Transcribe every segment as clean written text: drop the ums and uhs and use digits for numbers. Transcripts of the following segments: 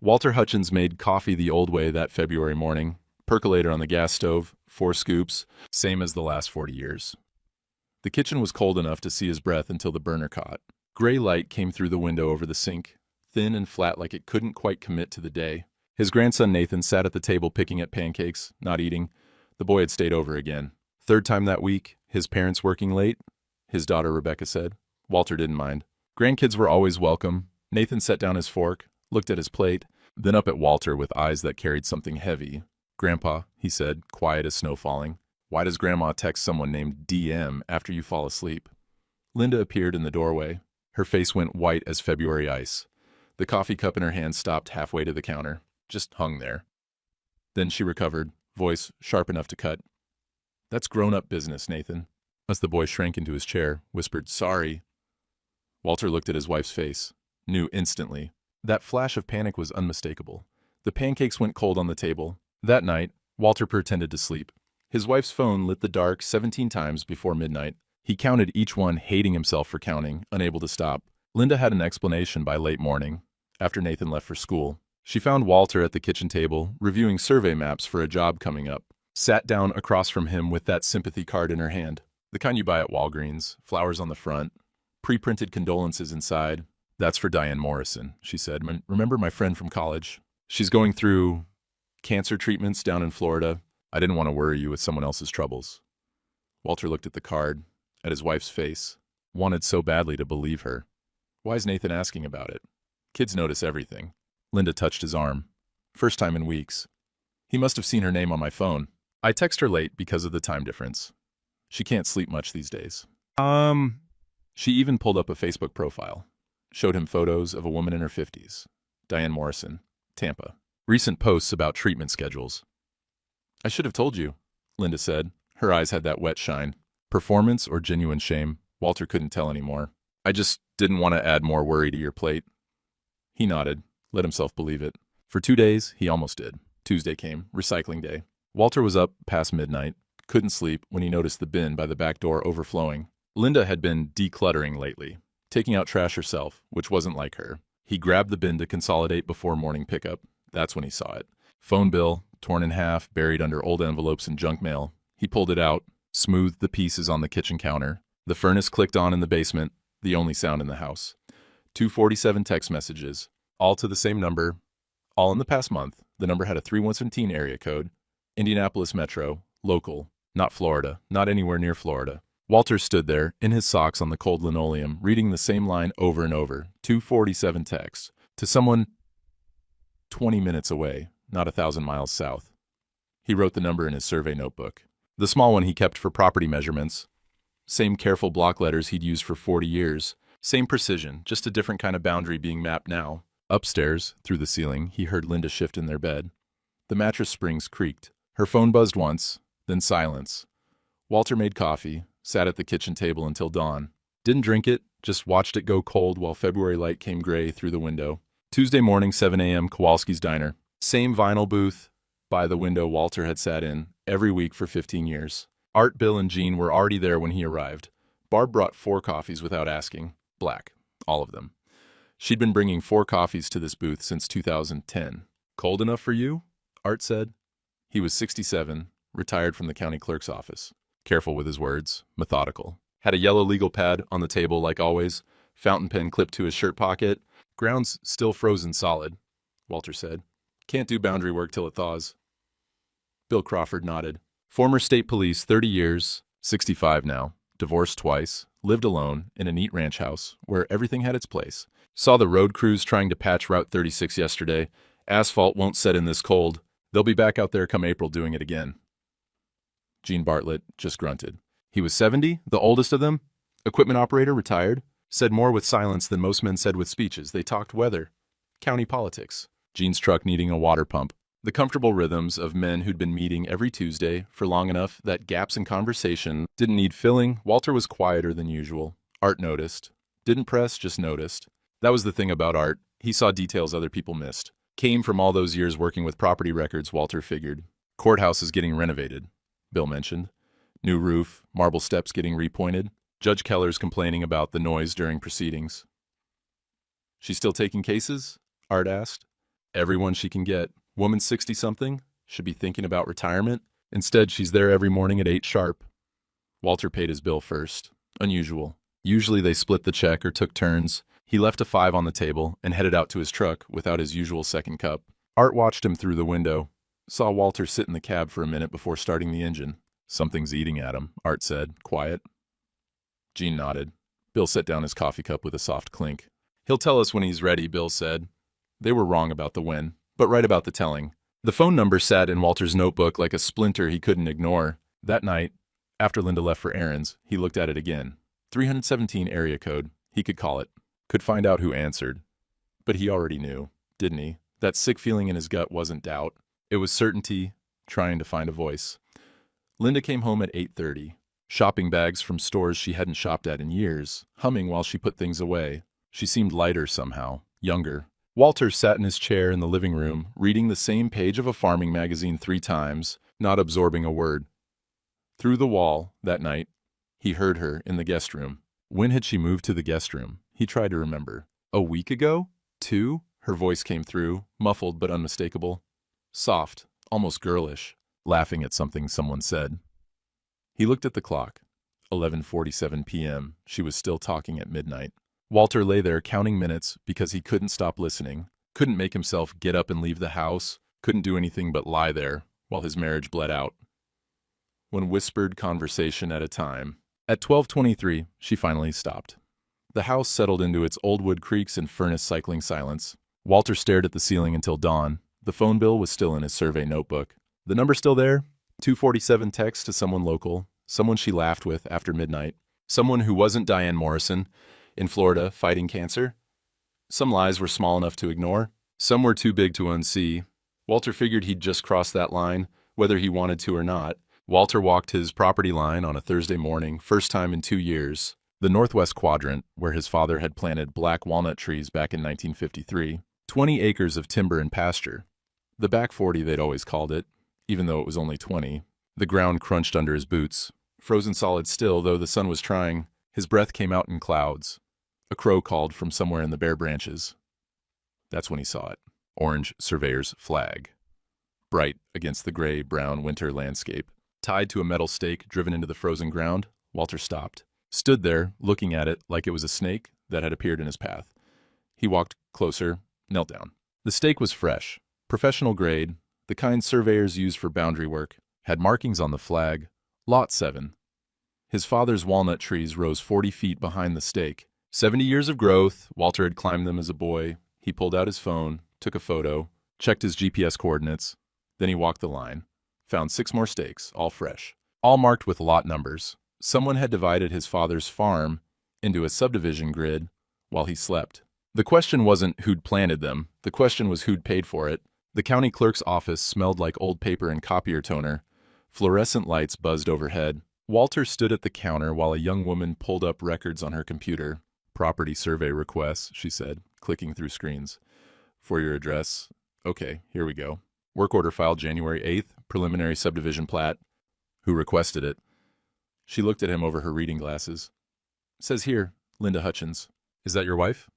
Walter Hutchins made coffee the old way that February morning. Percolator on the gas stove, 4 scoops, same as the last 40 years. The kitchen was cold enough to see his breath until the burner caught. Gray light came through the window over the sink, thin and flat like it couldn't quite commit to the day. His grandson Nathan sat at the table picking at pancakes, not eating. The boy had stayed over again. Third time that week, his parents working late, his daughter Rebecca said. Walter didn't mind. Grandkids were always welcome. Nathan set down his fork, looked at his plate, then up at Walter with eyes that carried something heavy. "Grandpa," he said, quiet as snow falling, "why does Grandma text someone named DM after you fall asleep?" Linda appeared in the doorway. Her face went white as February ice. The coffee cup in her hand stopped halfway to the counter, just hung there. Then she recovered, voice sharp enough to cut. "That's grown-up business, Nathan." As the boy shrank into his chair, whispered, "Sorry." Walter looked at his wife's face, knew instantly. That flash of panic was unmistakable. The pancakes went cold on the table. That night, Walter pretended to sleep. His wife's phone lit the dark 17 times before midnight. He counted each one, hating himself for counting, unable to stop. Linda had an explanation by late morning, after Nathan left for school. She found Walter at the kitchen table, reviewing survey maps for a job coming up. Sat down across from him with that sympathy card in her hand. The kind you buy at Walgreens, flowers on the front, pre-printed condolences inside. "That's for Diane Morrison," she said. "Remember my friend from college? She's going through cancer treatments down in Florida. I didn't want to worry you with someone else's troubles." Walter looked at the card, at his wife's face, wanted so badly to believe her. Why is Nathan asking about it? Kids notice everything. Linda touched his arm. First time in weeks. "He must have seen her name on my phone. I text her late because of the time difference. She can't sleep much these days." She even pulled up a Facebook profile. Showed him photos of a woman in her 50s. Diane Morrison, Tampa. Recent posts about treatment schedules. "I should have told you," Linda said. Her eyes had that wet shine. Performance or genuine shame? Walter couldn't tell anymore. "I just didn't want to add more worry to your plate." He nodded, let himself believe it. For 2 days, he almost did. Tuesday came, recycling day. Walter was up past midnight, couldn't sleep when he noticed the bin by the back door overflowing. Linda had been decluttering lately, taking out trash herself, which wasn't like her. He grabbed the bin to consolidate before morning pickup. That's when he saw it. Phone bill, torn in half, buried under old envelopes and junk mail. He pulled it out, smoothed the pieces on the kitchen counter. The furnace clicked on in the basement, the only sound in the house. 247 text messages, all to the same number, all in the past month. The number had a 3117 area code. Indianapolis Metro, local, not Florida, not anywhere near Florida. Walter stood there, in his socks on the cold linoleum, reading the same line over and over. 247 text. To someone 20 minutes away, not 1,000 miles south. He wrote the number in his survey notebook. The small one he kept for property measurements. Same careful block letters he'd used for 40 years. Same precision, just a different kind of boundary being mapped now. Upstairs, through the ceiling, he heard Linda shift in their bed. The mattress springs creaked. Her phone buzzed once, then silence. Walter made coffee, sat at the kitchen table until dawn. Didn't drink it, just watched it go cold while February light came gray through the window. Tuesday morning, 7 a.m., Kowalski's Diner. Same vinyl booth by the window Walter had sat in every week for 15 years. Art, Bill, and Jean were already there when he arrived. Barb brought 4 coffees without asking. Black. All of them. She'd been bringing 4 coffees to this booth since 2010. "Cold enough for you?" Art said. He was 67, retired from the county clerk's office. Careful with his words, methodical. Had a yellow legal pad on the table like always, fountain pen clipped to his shirt pocket. "Ground's still frozen solid," Walter said. "Can't do boundary work till it thaws." Bill Crawford nodded. Former state police, 30 years, 65 now, divorced twice, lived alone in a neat ranch house where everything had its place. Saw the road crews trying to patch Route 36 yesterday. Asphalt won't set in this cold. They'll be back out there come April doing it again. Gene Bartlett just grunted. He was 70, the oldest of them. Equipment operator, retired. Said more with silence than most men said with speeches. They talked weather, county politics. Gene's truck needing a water pump. The comfortable rhythms of men who'd been meeting every Tuesday for long enough that gaps in conversation didn't need filling. Walter was quieter than usual. Art noticed. Didn't press, just noticed. That was the thing about Art. He saw details other people missed. Came from all those years working with property records, Walter figured. Courthouse is getting renovated, Bill mentioned. New roof, marble steps getting repointed. Judge Keller's complaining about the noise during proceedings. "She's still taking cases?" Art asked. Everyone she can get. Woman 60-something, should be thinking about retirement. Instead, she's there every morning at 8 sharp. Walter paid his bill first. Unusual. Usually they split the check or took turns. He left a 5 on the table and headed out to his truck without his usual second cup. Art watched him through the window. Saw Walter sit in the cab for a minute before starting the engine. Something's eating at him, Art said, quiet. Gene nodded. Bill set down his coffee cup with a soft clink. He'll tell us when he's ready, Bill said. They were wrong about the when, but right about the telling. The phone number sat in Walter's notebook like a splinter he couldn't ignore. That night, after Linda left for errands, he looked at it again. 317 area code. He could call it. Could find out who answered. But he already knew, didn't he? That sick feeling in his gut wasn't doubt. It was certainty, trying to find a voice. Linda came home at 8:30. Shopping bags from stores she hadn't shopped at in years, humming while she put things away. She seemed lighter somehow, younger. Walter sat in his chair in the living room, reading the same page of a farming magazine 3 times, not absorbing a word. Through the wall, that night, he heard her in the guest room. When had she moved to the guest room? He tried to remember. A week ago? 2? Her voice came through, muffled but unmistakable. Soft, almost girlish, laughing at something someone said. He looked at the clock. 11:47 p.m. She was still talking at midnight. Walter lay there counting minutes because he couldn't stop listening, couldn't make himself get up and leave the house, couldn't do anything but lie there while his marriage bled out. One whispered conversation at a time. At 12:23, she finally stopped. The house settled into its old wood creaks and furnace cycling silence. Walter stared at the ceiling until dawn. The phone bill was still in his survey notebook. The number still there? 247 text to someone local, someone she laughed with after midnight, someone who wasn't Diane Morrison, in Florida fighting cancer. Some lies were small enough to ignore. Some were too big to unsee. Walter figured he'd just crossed that line, whether he wanted to or not. Walter walked his property line on a Thursday morning, first time in 2 years. The northwest quadrant, where his father had planted black walnut trees back in 1953. 20 acres of timber and pasture. The back 40 they'd always called it, even though it was only 20. The ground crunched under his boots. Frozen solid still, though the sun was trying. His breath came out in clouds. A crow called from somewhere in the bare branches. That's when he saw it. Orange surveyor's flag. Bright against the gray-brown winter landscape. Tied to a metal stake driven into the frozen ground, Walter stopped. Stood there, looking at it like it was a snake that had appeared in his path. He walked closer, knelt down. The stake was fresh, professional grade, the kind surveyors use for boundary work, had markings on the flag, Lot 7. His father's walnut trees rose 40 feet behind the stake. 70 years of growth, Walter had climbed them as a boy. He pulled out his phone, took a photo, checked his GPS coordinates. Then he walked the line. Found 6 more stakes, all fresh, all marked with lot numbers. Someone had divided his father's farm into a subdivision grid while he slept. The question wasn't who'd planted them. The question was who'd paid for it. The county clerk's office smelled like old paper and copier toner. Fluorescent lights buzzed overhead. Walter stood at the counter while a young woman pulled up records on her computer. Property survey requests, she said, clicking through screens. For your address. Okay, here we go. Work order filed January 8th, preliminary subdivision plat. Who requested it? She looked at him over her reading glasses. Says here, Linda Hutchins. Is that your wife?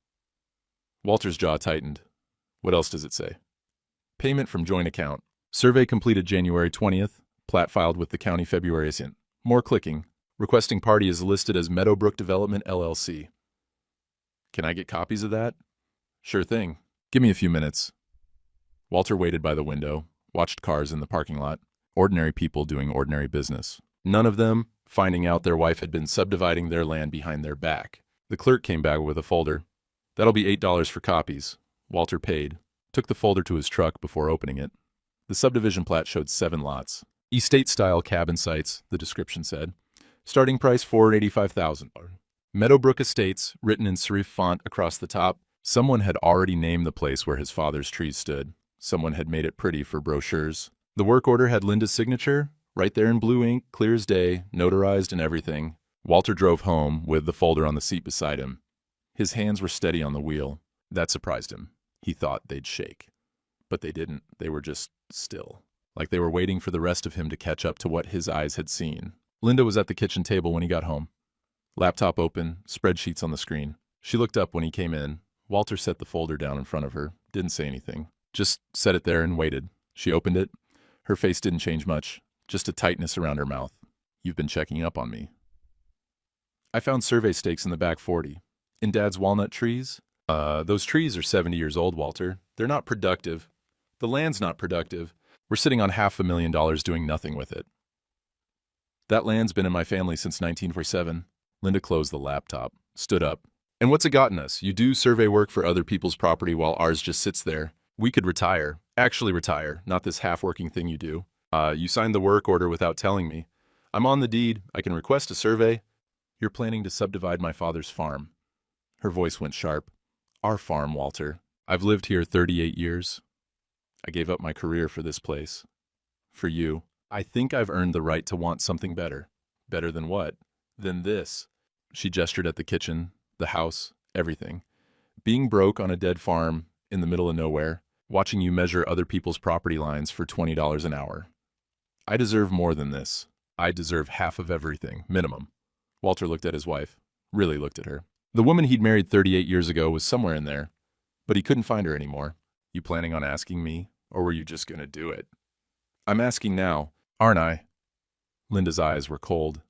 Walter's jaw tightened. What else does it say? Payment from joint account. Survey completed January 20th. Plat filed with the county February 2nd. More clicking. Requesting party is listed as Meadowbrook Development, LLC. Can I get copies of that? Sure thing. Give me a few minutes. Walter waited by the window, watched cars in the parking lot. Ordinary people doing ordinary business. None of them finding out their wife had been subdividing their land behind their back. The clerk came back with a folder. That'll be $8 for copies. Walter paid. Took the folder to his truck before opening it. The subdivision plat showed 7 lots. Estate-style cabin sites, the description said. Starting price $485,000. Meadowbrook Estates, written in serif font across the top. Someone had already named the place where his father's trees stood. Someone had made it pretty for brochures. The work order had Linda's signature, right there in blue ink, clear as day, notarized and everything. Walter drove home with the folder on the seat beside him. His hands were steady on the wheel. That surprised him. He thought they'd shake. But they didn't. They were just still. Like they were waiting for the rest of him to catch up to what his eyes had seen. Linda was at the kitchen table when he got home. Laptop open, spreadsheets on the screen. She looked up when he came in. Walter set the folder down in front of her, didn't say anything. Just set it there and waited. She opened it. Her face didn't change much, just a tightness around her mouth. You've been checking up on me. I found survey stakes in the back 40. In Dad's walnut trees? Those trees are 70 years old, Walter. They're not productive. The land's not productive. We're sitting on $500,000 doing nothing with it. That land's been in my family since 1947. Linda closed the laptop, stood up. And what's it gotten us? You do survey work for other people's property while ours just sits there. We could retire. Actually retire, not this half-working thing you do. You signed the work order without telling me. I'm on the deed. I can request a survey. You're planning to subdivide my father's farm. Her voice went sharp. Our farm, Walter. I've lived here 38 years. I gave up my career for this place. For you. I think I've earned the right to want something better. Better than what? Than this. She gestured at the kitchen, the house, everything. Being broke on a dead farm in the middle of nowhere, watching you measure other people's property lines for $20 an hour. I deserve more than this. I deserve half of everything, minimum. Walter looked at his wife, really looked at her. The woman he'd married 38 years ago was somewhere in there, but he couldn't find her anymore. You planning on asking me, or were you just gonna do it? I'm asking now, aren't I? Linda's eyes were cold.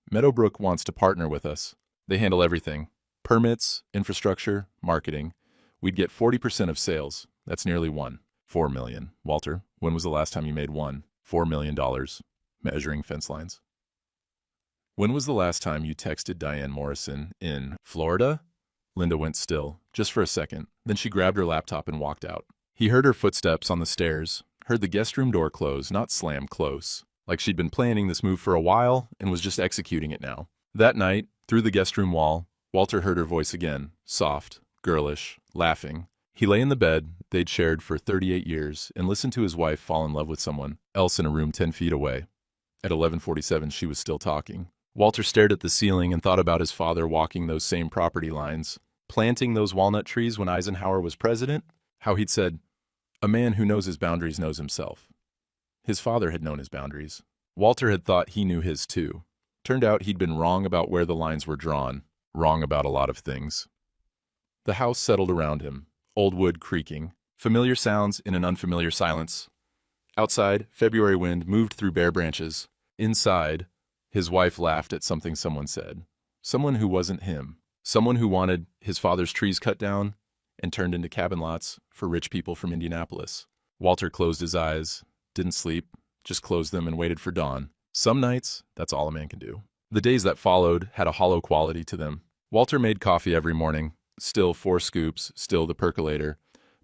Meadowbrook wants to partner with us. They handle everything. Permits, infrastructure, marketing. We'd get 40% of sales. That's nearly $4 million. Walter, when was the last time you made $4 million measuring fence lines? When was the last time you texted Diane Morrison in Florida? Linda went still, just for a second. Then she grabbed her laptop and walked out. He heard her footsteps on the stairs, heard the guest room door close, not slam close, like she'd been planning this move for a while and was just executing it now. That night, through the guest room wall, Walter heard her voice again, soft, girlish, laughing. He lay in the bed they'd shared for 38 years and listened to his wife fall in love with someone else in a room 10 feet away. At 11:47, she was still talking. Walter stared at the ceiling and thought about his father walking those same property lines, planting those walnut trees when Eisenhower was president, how he'd said, "A man who knows his boundaries knows himself." His father had known his boundaries. Walter had thought he knew his too. Turned out he'd been wrong about where the lines were drawn, wrong about a lot of things. The house settled around him, old wood creaking, familiar sounds in an unfamiliar silence. Outside, February wind moved through bare branches. Inside, his wife laughed at something someone said. Someone who wasn't him. Someone who wanted his father's trees cut down and turned into cabin lots for rich people from Indianapolis. Walter closed his eyes, didn't sleep, just closed them and waited for dawn. Some nights, that's all a man can do. The days that followed had a hollow quality to them. Walter made coffee every morning, still 4 scoops, still the percolator,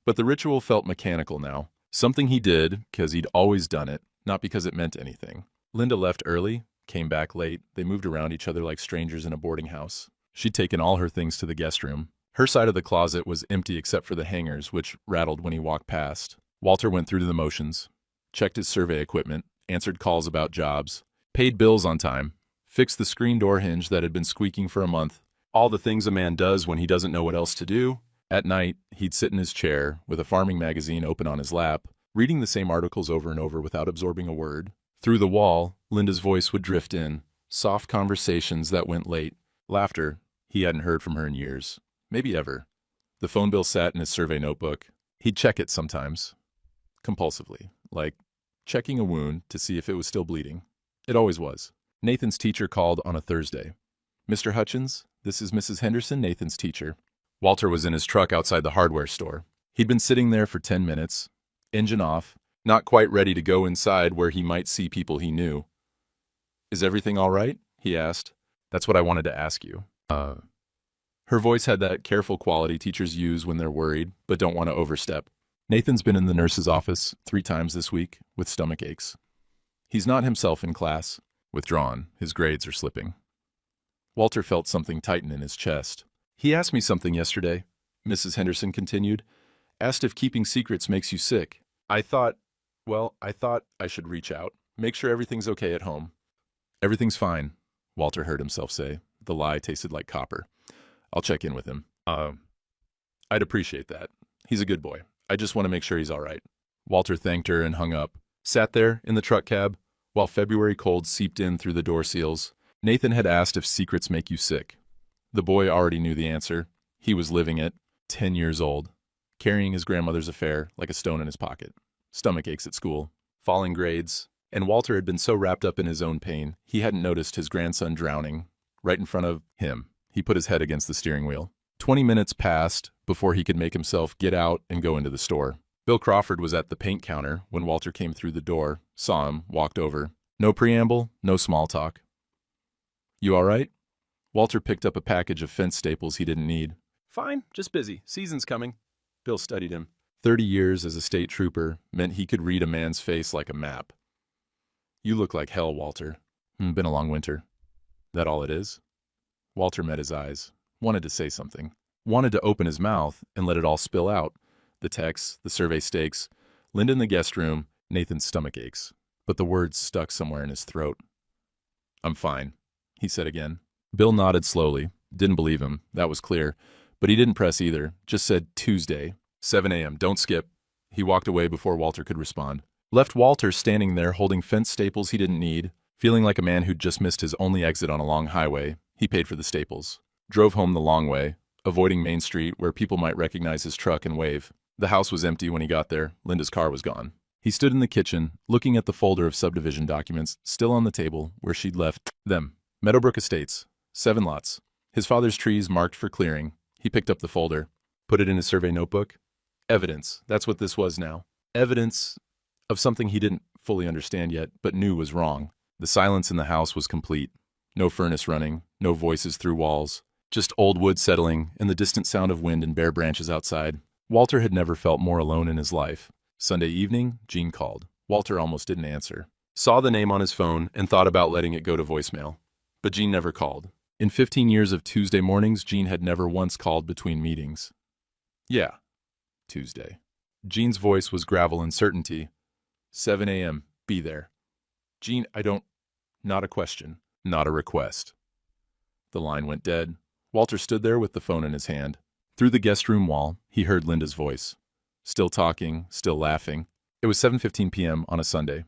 but the ritual felt mechanical now. Something he did because he'd always done it, not because it meant anything. Linda left early, came back late. They moved around each other like strangers in a boarding house. She'd taken all her things to the guest room. Her side of the closet was empty except for the hangers, which rattled when he walked past. Walter went through the motions, checked his survey equipment, answered calls about jobs, paid bills on time, fixed the screen door hinge that had been squeaking for a month. All the things a man does when he doesn't know what else to do. At night, he'd sit in his chair with a farming magazine open on his lap, reading the same articles over and over without absorbing a word. Through the wall, Linda's voice would drift in, soft conversations that went late, laughter he hadn't heard from her in years, maybe ever. The phone bill sat in his survey notebook. He'd check it sometimes, compulsively, like checking a wound to see if it was still bleeding. It always was. Nathan's teacher called on a Thursday. "Mr. Hutchins, this is Mrs. Henderson, Nathan's teacher." Walter was in his truck outside the hardware store. He'd been sitting there for 10 minutes, engine off, not quite ready to go inside where he might see people he knew. "Is everything all right?" he asked. "That's what I wanted to ask you." Her voice had that careful quality teachers use when they're worried, but don't want to overstep. "Nathan's been in the nurse's office 3 times this week with stomach aches. He's not himself in class. Withdrawn. His grades are slipping." Walter felt something tighten in his chest. "He asked me something yesterday," Mrs. Henderson continued. "Asked if keeping secrets makes you sick. I thought I should reach out, make sure everything's okay at home." "Everything's fine," Walter heard himself say. The lie tasted like copper. "I'll check in with him." I'd appreciate that. He's a good boy. I just want to make sure he's all right." Walter thanked her and hung up. Sat there in the truck cab while February cold seeped in through the door seals. Nathan had asked if secrets make you sick. The boy already knew the answer. He was living it. 10 years old. carrying his grandmother's affair like a stone in his pocket, stomach aches at school, falling grades, and Walter had been so wrapped up in his own pain, he hadn't noticed his grandson drowning right in front of him. He put his head against the steering wheel. 20 minutes passed before he could make himself get out and go into the store. Bill Crawford was at the paint counter when Walter came through the door, saw him, walked over. No preamble, no small talk. "You all right?" Walter picked up a package of fence staples he didn't need. "Fine, just busy. Season's coming." Bill studied him. 30 years as a state trooper meant he could read a man's face like a map. "You look like hell, Walter. Been a long winter." "That all it is?" Walter met his eyes, wanted to say something, wanted to open his mouth and let it all spill out. The texts, the survey stakes, Linda in the guest room, Nathan's stomach aches. But the words stuck somewhere in his throat. "I'm fine," he said again. Bill nodded slowly, didn't believe him, that was clear, but he didn't press either, just said Tuesday, 7 a.m., don't skip. He walked away before Walter could respond. Left Walter standing there holding fence staples he didn't need, feeling like a man who'd just missed his only exit on a long highway. He paid for the staples. Drove home the long way, avoiding Main Street where people might recognize his truck and wave. The house was empty when he got there. Linda's car was gone. He stood in the kitchen, looking at the folder of subdivision documents still on the table where she'd left them. Meadowbrook Estates. 7 lots. His father's trees marked for clearing. He picked up the folder, put it in his survey notebook. Evidence. That's what this was now. Evidence of something he didn't fully understand yet, but knew was wrong. The silence in the house was complete. No furnace running, no voices through walls. Just old wood settling and the distant sound of wind and bare branches outside. Walter had never felt more alone in his life. Sunday evening, Jean called. Walter almost didn't answer. Saw the name on his phone and thought about letting it go to voicemail. But Jean never called. In 15 years of Tuesday mornings, Jean had never once called between meetings. "Yeah, Tuesday." Jean's voice was gravel and certainty. 7 a.m., be there. "Jean, not a question, not a request." The line went dead. Walter stood there with the phone in his hand. Through the guest room wall, he heard Linda's voice. Still talking, still laughing. It was 7:15 p.m. on a Sunday.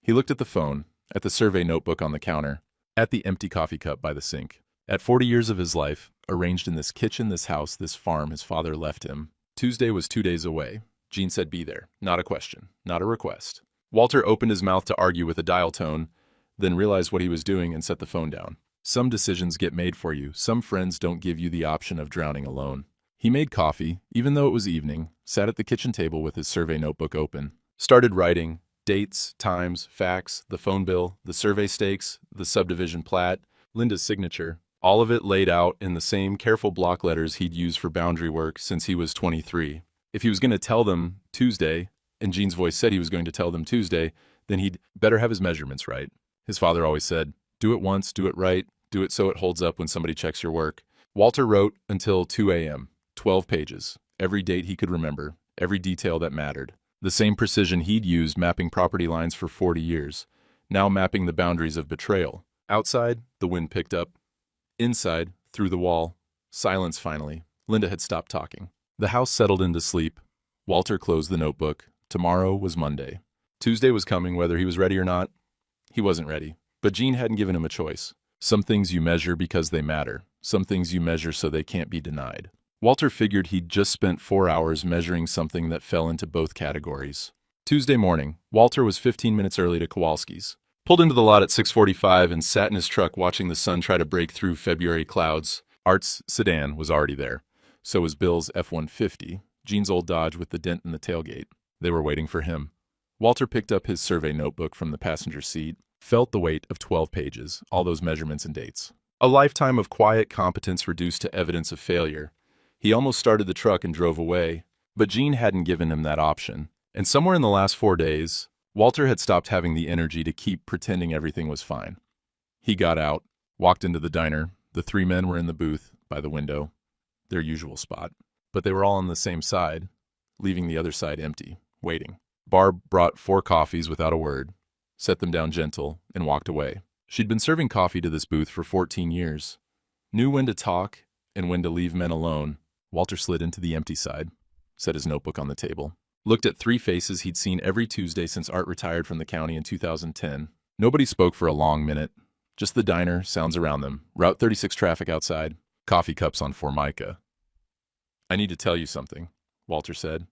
He looked at the phone, at the survey notebook on the counter, at the empty coffee cup by the sink. At 40 years of his life, arranged in this kitchen, this house, this farm his father left him, Tuesday was 2 days away. Jean said be there. Not a question, not a request. Walter opened his mouth to argue with a dial tone, then realized what he was doing and set the phone down. Some decisions get made for you. Some friends don't give you the option of drowning alone. He made coffee, even though it was evening, sat at the kitchen table with his survey notebook open, started writing dates, times, facts, the phone bill, the survey stakes, the subdivision plat, Linda's signature, all of it laid out in the same careful block letters he'd used for boundary work since he was 23. If he was going to tell them Tuesday, and Jean's voice said he was going to tell them Tuesday, then he'd better have his measurements right. His father always said, do it once, do it right, do it so it holds up when somebody checks your work. Walter wrote until 2 a.m., 12 pages, every date he could remember, every detail that mattered. The same precision he'd used mapping property lines for 40 years, now mapping the boundaries of betrayal. Outside, the wind picked up. Inside, through the wall, silence finally. Linda had stopped talking. The house settled into sleep. Walter closed the notebook. Tomorrow was Monday. Tuesday was coming whether he was ready or not. He wasn't ready, but Jean hadn't given him a choice. Some things you measure because they matter. Some things you measure so they can't be denied. Walter figured he'd just spent 4 hours measuring something that fell into both categories. Tuesday morning, Walter was 15 minutes early to Kowalski's. Pulled into the lot at 6:45 and sat in his truck watching the sun try to break through February clouds. Art's sedan was already there. So was Bill's F-150, Jean's old Dodge with the dent in the tailgate. They were waiting for him. Walter picked up his survey notebook from the passenger seat, felt the weight of 12 pages, all those measurements and dates. A lifetime of quiet competence reduced to evidence of failure. He almost started the truck and drove away, but Jean hadn't given him that option. And somewhere in the last 4 days, Walter had stopped having the energy to keep pretending everything was fine. He got out, walked into the diner. The 3 men were in the booth, by the window, their usual spot. But they were all on the same side, leaving the other side empty, waiting. Barb brought 4 coffees without a word, set them down gentle, and walked away. She'd been serving coffee to this booth for 14 years. Knew when to talk and when to leave men alone. Walter slid into the empty side, set his notebook on the table, looked at 3 faces he'd seen every Tuesday since Art retired from the county in 2010. Nobody spoke for a long minute. Just the diner, sounds around them, Route 36 traffic outside, coffee cups on Formica. "I need to tell you something," Walter said.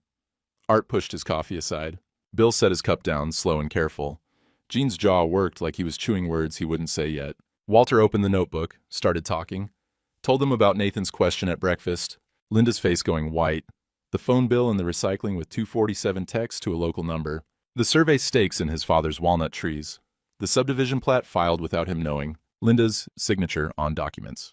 Art pushed his coffee aside. Bill set his cup down, slow and careful. Gene's jaw worked like he was chewing words he wouldn't say yet. Walter opened the notebook, started talking. Told them about Nathan's question at breakfast, Linda's face going white, the phone bill and the recycling with 247 text to a local number, the survey stakes in his father's walnut trees, the subdivision plat filed without him knowing, Linda's signature on documents.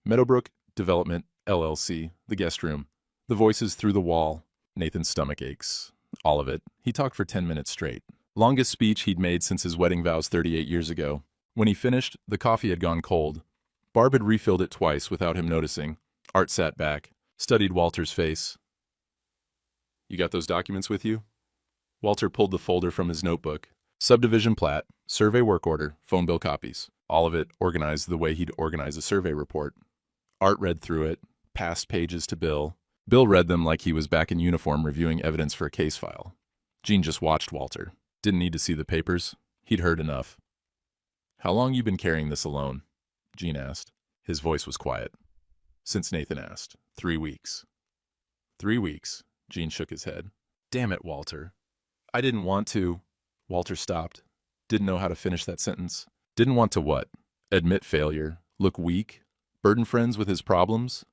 Meadowbrook Development, LLC, the guest room. The voices through the wall. Nathan's stomach aches. All of it. He talked for 10 minutes straight. Longest speech he'd made since his wedding vows 38 years ago. When he finished, the coffee had gone cold. Barb had refilled it twice without him noticing. Art sat back, studied Walter's face. You got those documents with you? Walter pulled the folder from his notebook. Subdivision plat, survey work order, phone bill copies. All of it organized the way he'd organize a survey report. Art read through it, passed pages to Bill. Bill read them like he was back in uniform reviewing evidence for a case file. Gene just watched Walter. Didn't need to see the papers. He'd heard enough. How long you been carrying this alone? Gene asked. His voice was quiet. Since Nathan asked. 3 weeks. 3 weeks. Gene shook his head. Damn it, Walter. I didn't want to. Walter stopped. Didn't know how to finish that sentence. Didn't want to what? Admit failure. Look weak. Burden friends with his problems.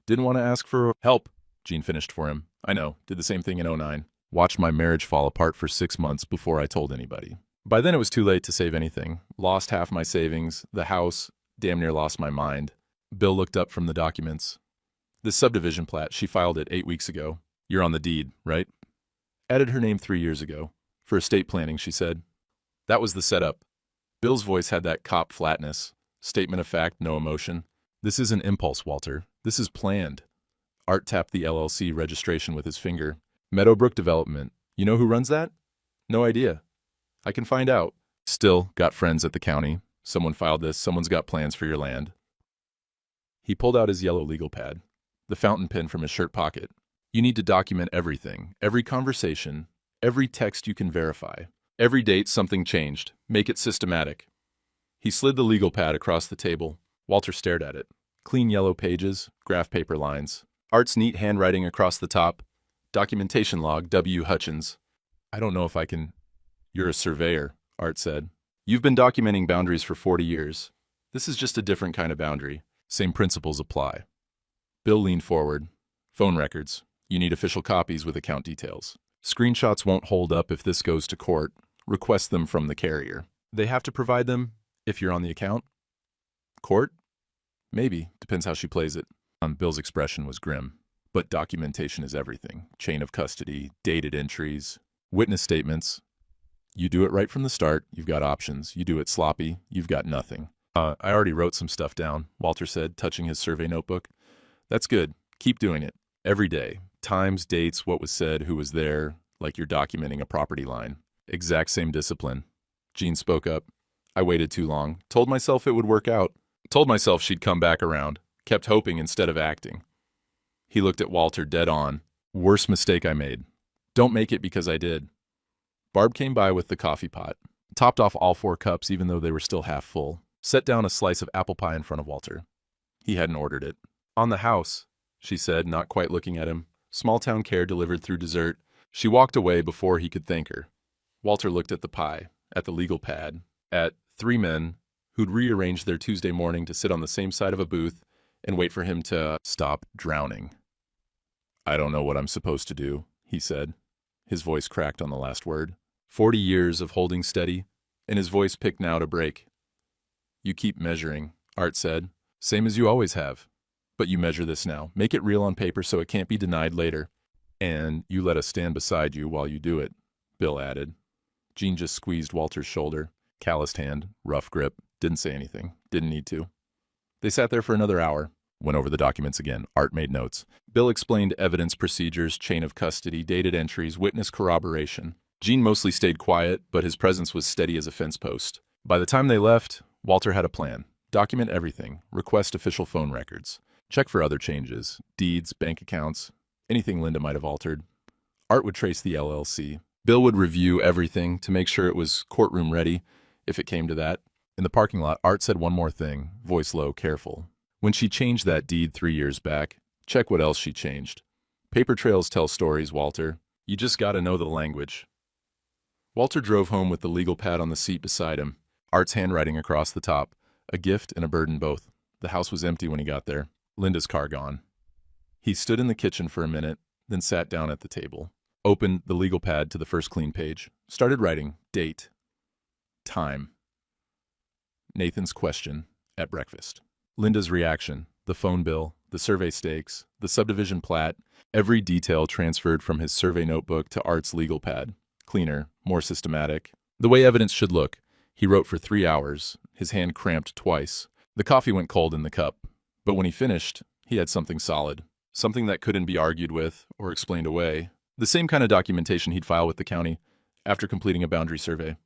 Didn't want to ask for help. Gene finished for him. I know. Did the same thing in '09. Watched my marriage fall apart for 6 months before I told anybody. By then it was too late to save anything. Lost half my savings. The house. Damn near lost my mind. Bill looked up from the documents. This subdivision plat, she filed it 8 weeks ago. You're on the deed, right? Added her name 3 years ago. For estate planning, she said. That was the setup. Bill's voice had that cop flatness. Statement of fact, no emotion. This isn't impulse, Walter. This is planned. Art tapped the LLC registration with his finger. Meadowbrook Development. You know who runs that? No idea. I can find out. Still, got friends at the county. Someone filed this. Someone's got plans for your land. He pulled out his yellow legal pad, the fountain pen from his shirt pocket. You need to document everything, every conversation, every text you can verify. Every date something changed. Make it systematic. He slid the legal pad across the table. Walter stared at it. Clean yellow pages, graph paper lines. Art's neat handwriting across the top. Documentation log, W. Hutchins. I don't know if I can... You're a surveyor, Art said. You've been documenting boundaries for 40 years. This is just a different kind of boundary. Same principles apply. Bill leaned forward. Phone records. You need official copies with account details. Screenshots won't hold up if this goes to court. Request them from the carrier. They have to provide them if you're on the account. Court? Maybe. Depends how she plays it. Bill's expression was grim. But documentation is everything. Chain of custody, dated entries, witness statements. You do it right from the start, you've got options. You do it sloppy, you've got nothing. I already wrote some stuff down, Walter said, touching his survey notebook. That's good. Keep doing it. Every day. Times, dates, what was said, who was there, like you're documenting a property line. Exact same discipline. Gene spoke up. I waited too long. Told myself it would work out. Told myself she'd come back around. Kept hoping instead of acting. He looked at Walter dead on. Worst mistake I made. Don't make it because I did. Barb came by with the coffee pot. Topped off all 4 cups even though they were still half full. Set down a slice of apple pie in front of Walter. He hadn't ordered it. On the house, she said, not quite looking at him. Small-town care delivered through dessert. She walked away before he could thank her. Walter looked at the pie, at the legal pad, at 3 men who'd rearranged their Tuesday morning to sit on the same side of a booth and wait for him to stop drowning. I don't know what I'm supposed to do, he said. His voice cracked on the last word. 40 years of holding steady, and his voice picked now to break. You keep measuring, Art said. Same as you always have. But you measure this now. Make it real on paper so it can't be denied later. And you let us stand beside you while you do it, Bill added. Gene just squeezed Walter's shoulder. Calloused hand, rough grip. Didn't say anything. Didn't need to. They sat there for another hour. Went over the documents again. Art made notes. Bill explained evidence procedures, chain of custody, dated entries, witness corroboration. Gene mostly stayed quiet, but his presence was steady as a fence post. By the time they left, Walter had a plan. Document everything. Request official phone records. Check for other changes. Deeds, bank accounts, anything Linda might have altered. Art would trace the LLC. Bill would review everything to make sure it was courtroom ready, if it came to that. In the parking lot, Art said one more thing, voice low, careful. When she changed that deed 3 years back, check what else she changed. Paper trails tell stories, Walter. You just gotta know the language. Walter drove home with the legal pad on the seat beside him, Art's handwriting across the top, a gift and a burden both. The house was empty when he got there, Linda's car gone. He stood in the kitchen for a minute, then sat down at the table, opened the legal pad to the first clean page, started writing date, time, Nathan's question at breakfast, Linda's reaction, the phone bill, the survey stakes, the subdivision plat, every detail transferred from his survey notebook to Art's legal pad. Cleaner, more systematic. The way evidence should look. He wrote for 3 hours, his hand cramped twice. The coffee went cold in the cup. But when he finished, he had something solid. Something that couldn't be argued with or explained away. The same kind of documentation he'd file with the county after completing a boundary survey.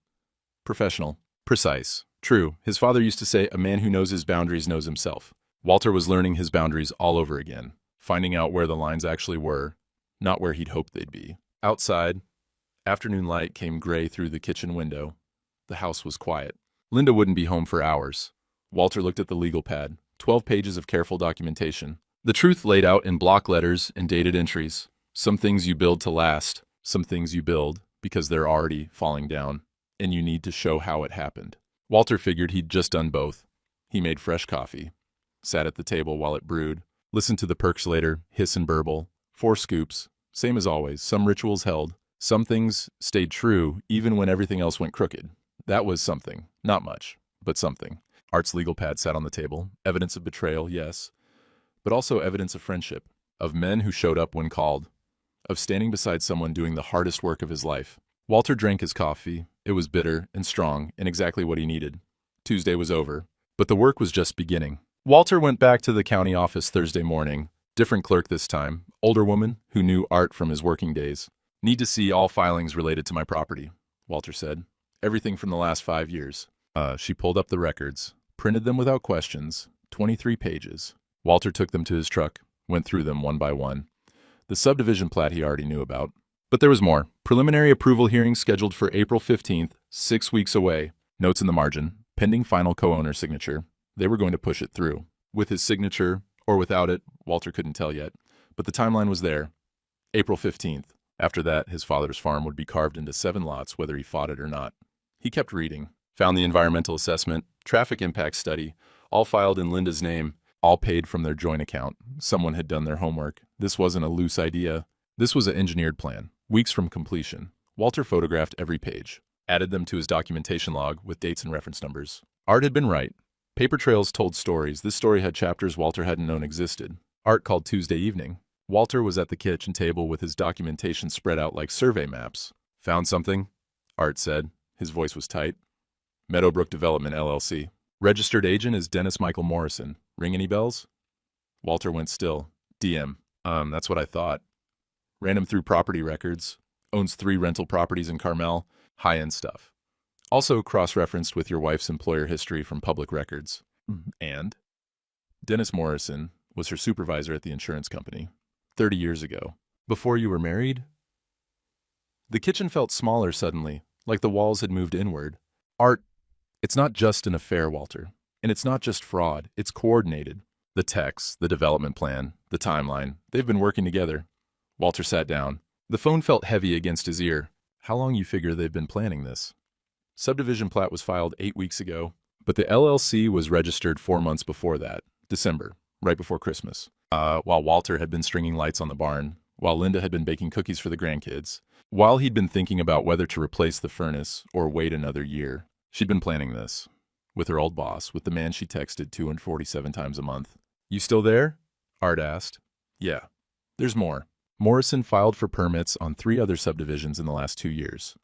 Professional. Precise. True. His father used to say, a man who knows his boundaries knows himself. Walter was learning his boundaries all over again, finding out where the lines actually were, not where he'd hoped they'd be. Outside, afternoon light came gray through the kitchen window. The house was quiet. Linda wouldn't be home for hours. Walter looked at the legal pad. 12 pages of careful documentation. The truth laid out in block letters and dated entries. Some things you build to last. Some things you build because they're already falling down, and you need to show how it happened. Walter figured he'd just done both. He made fresh coffee, sat at the table while it brewed, listened to the percolator hiss and burble. 4 scoops. Same as always. Some rituals held. Some things stayed true even when everything else went crooked. That was something. Not much, but something. Art's legal pad sat on the table. Evidence of betrayal, yes, but also evidence of friendship, of men who showed up when called, of standing beside someone doing the hardest work of his life. Walter drank his coffee. It was bitter and strong and exactly what he needed. Tuesday was over, but the work was just beginning. Walter went back to the county office Thursday morning. Different clerk this time, older woman who knew Art from his working days. Need to see all filings related to my property, Walter said. Everything from the last 5 years. She pulled up the records, printed them without questions, 23 pages. Walter took them to his truck, went through them one by one. The subdivision plat he already knew about. But there was more. Preliminary approval hearing scheduled for April 15th, 6 weeks away. Notes in the margin, pending final co-owner signature. They were going to push it through. With his signature, or without it, Walter couldn't tell yet. But the timeline was there. April 15th. After that, his father's farm would be carved into 7 lots, whether he fought it or not. He kept reading, found the environmental assessment, traffic impact study, all filed in Linda's name, all paid from their joint account. Someone had done their homework. This wasn't a loose idea. This was an engineered plan, weeks from completion. Walter photographed every page, added them to his documentation log with dates and reference numbers. Art had been right. Paper trails told stories. This story had chapters Walter hadn't known existed. Art called Tuesday evening. Walter was at the kitchen table with his documentation spread out like survey maps. Found something? Art said. His voice was tight. Meadowbrook Development, LLC. Registered agent is Dennis Michael Morrison. Ring any bells? Walter went still. DM. That's what I thought. Ran him through property records. Owns 3 rental properties in Carmel. High-end stuff. Also cross-referenced with your wife's employer history from public records. And? Dennis Morrison was her supervisor at the insurance company. 30 years ago. Before you were married? The kitchen felt smaller suddenly, like the walls had moved inward. Art, it's not just an affair, Walter. And it's not just fraud, it's coordinated. The text, the development plan, the timeline, they've been working together. Walter sat down. The phone felt heavy against his ear. How long you figure they've been planning this? Subdivision plat was filed 8 weeks ago, but the LLC was registered 4 months before that, December, right before Christmas. While Walter had been stringing lights on the barn, while Linda had been baking cookies for the grandkids, while he'd been thinking about whether to replace the furnace or wait another year, she'd been planning this. With her old boss, with the man she texted 247 times a month. You still there? Art asked. Yeah. There's more. Morrison filed for permits on 3 other subdivisions in the last 2 years.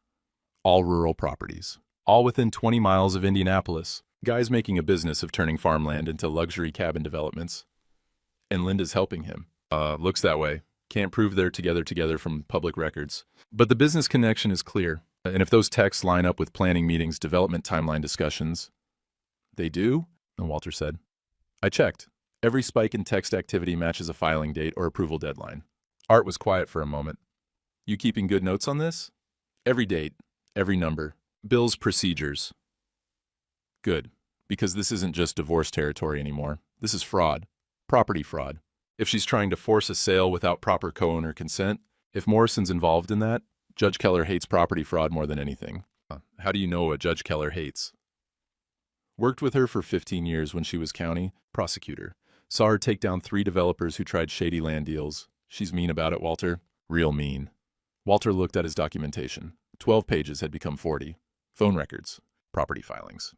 All rural properties. All within 20 miles of Indianapolis. Guy's making a business of turning farmland into luxury cabin developments. And Linda's helping him. Looks that way. Can't prove they're together from public records. But the business connection is clear. And if those texts line up with planning meetings, development timeline discussions... They do? Walter said. I checked. Every spike in text activity matches a filing date or approval deadline. Art was quiet for a moment. You keeping good notes on this? Every date, every number, bills, procedures. Good, because this isn't just divorce territory anymore. This is fraud. Property fraud. If she's trying to force a sale without proper co-owner consent, if Morrison's involved in that, Judge Keller hates property fraud more than anything. How do you know what Judge Keller hates? Worked with her for 15 years when she was county prosecutor. Saw her take down 3 developers who tried shady land deals. She's mean about it, Walter. Real mean. Walter looked at his documentation. 12 pages had become 40. Phone records, property filings,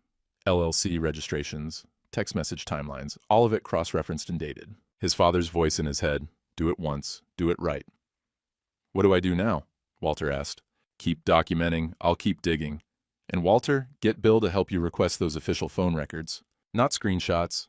LLC registrations, text message timelines, all of it cross-referenced and dated. His father's voice in his head. Do it once. Do it right. What do I do now? Walter asked. Keep documenting. I'll keep digging. And Walter, get Bill to help you request those official phone records. Not screenshots.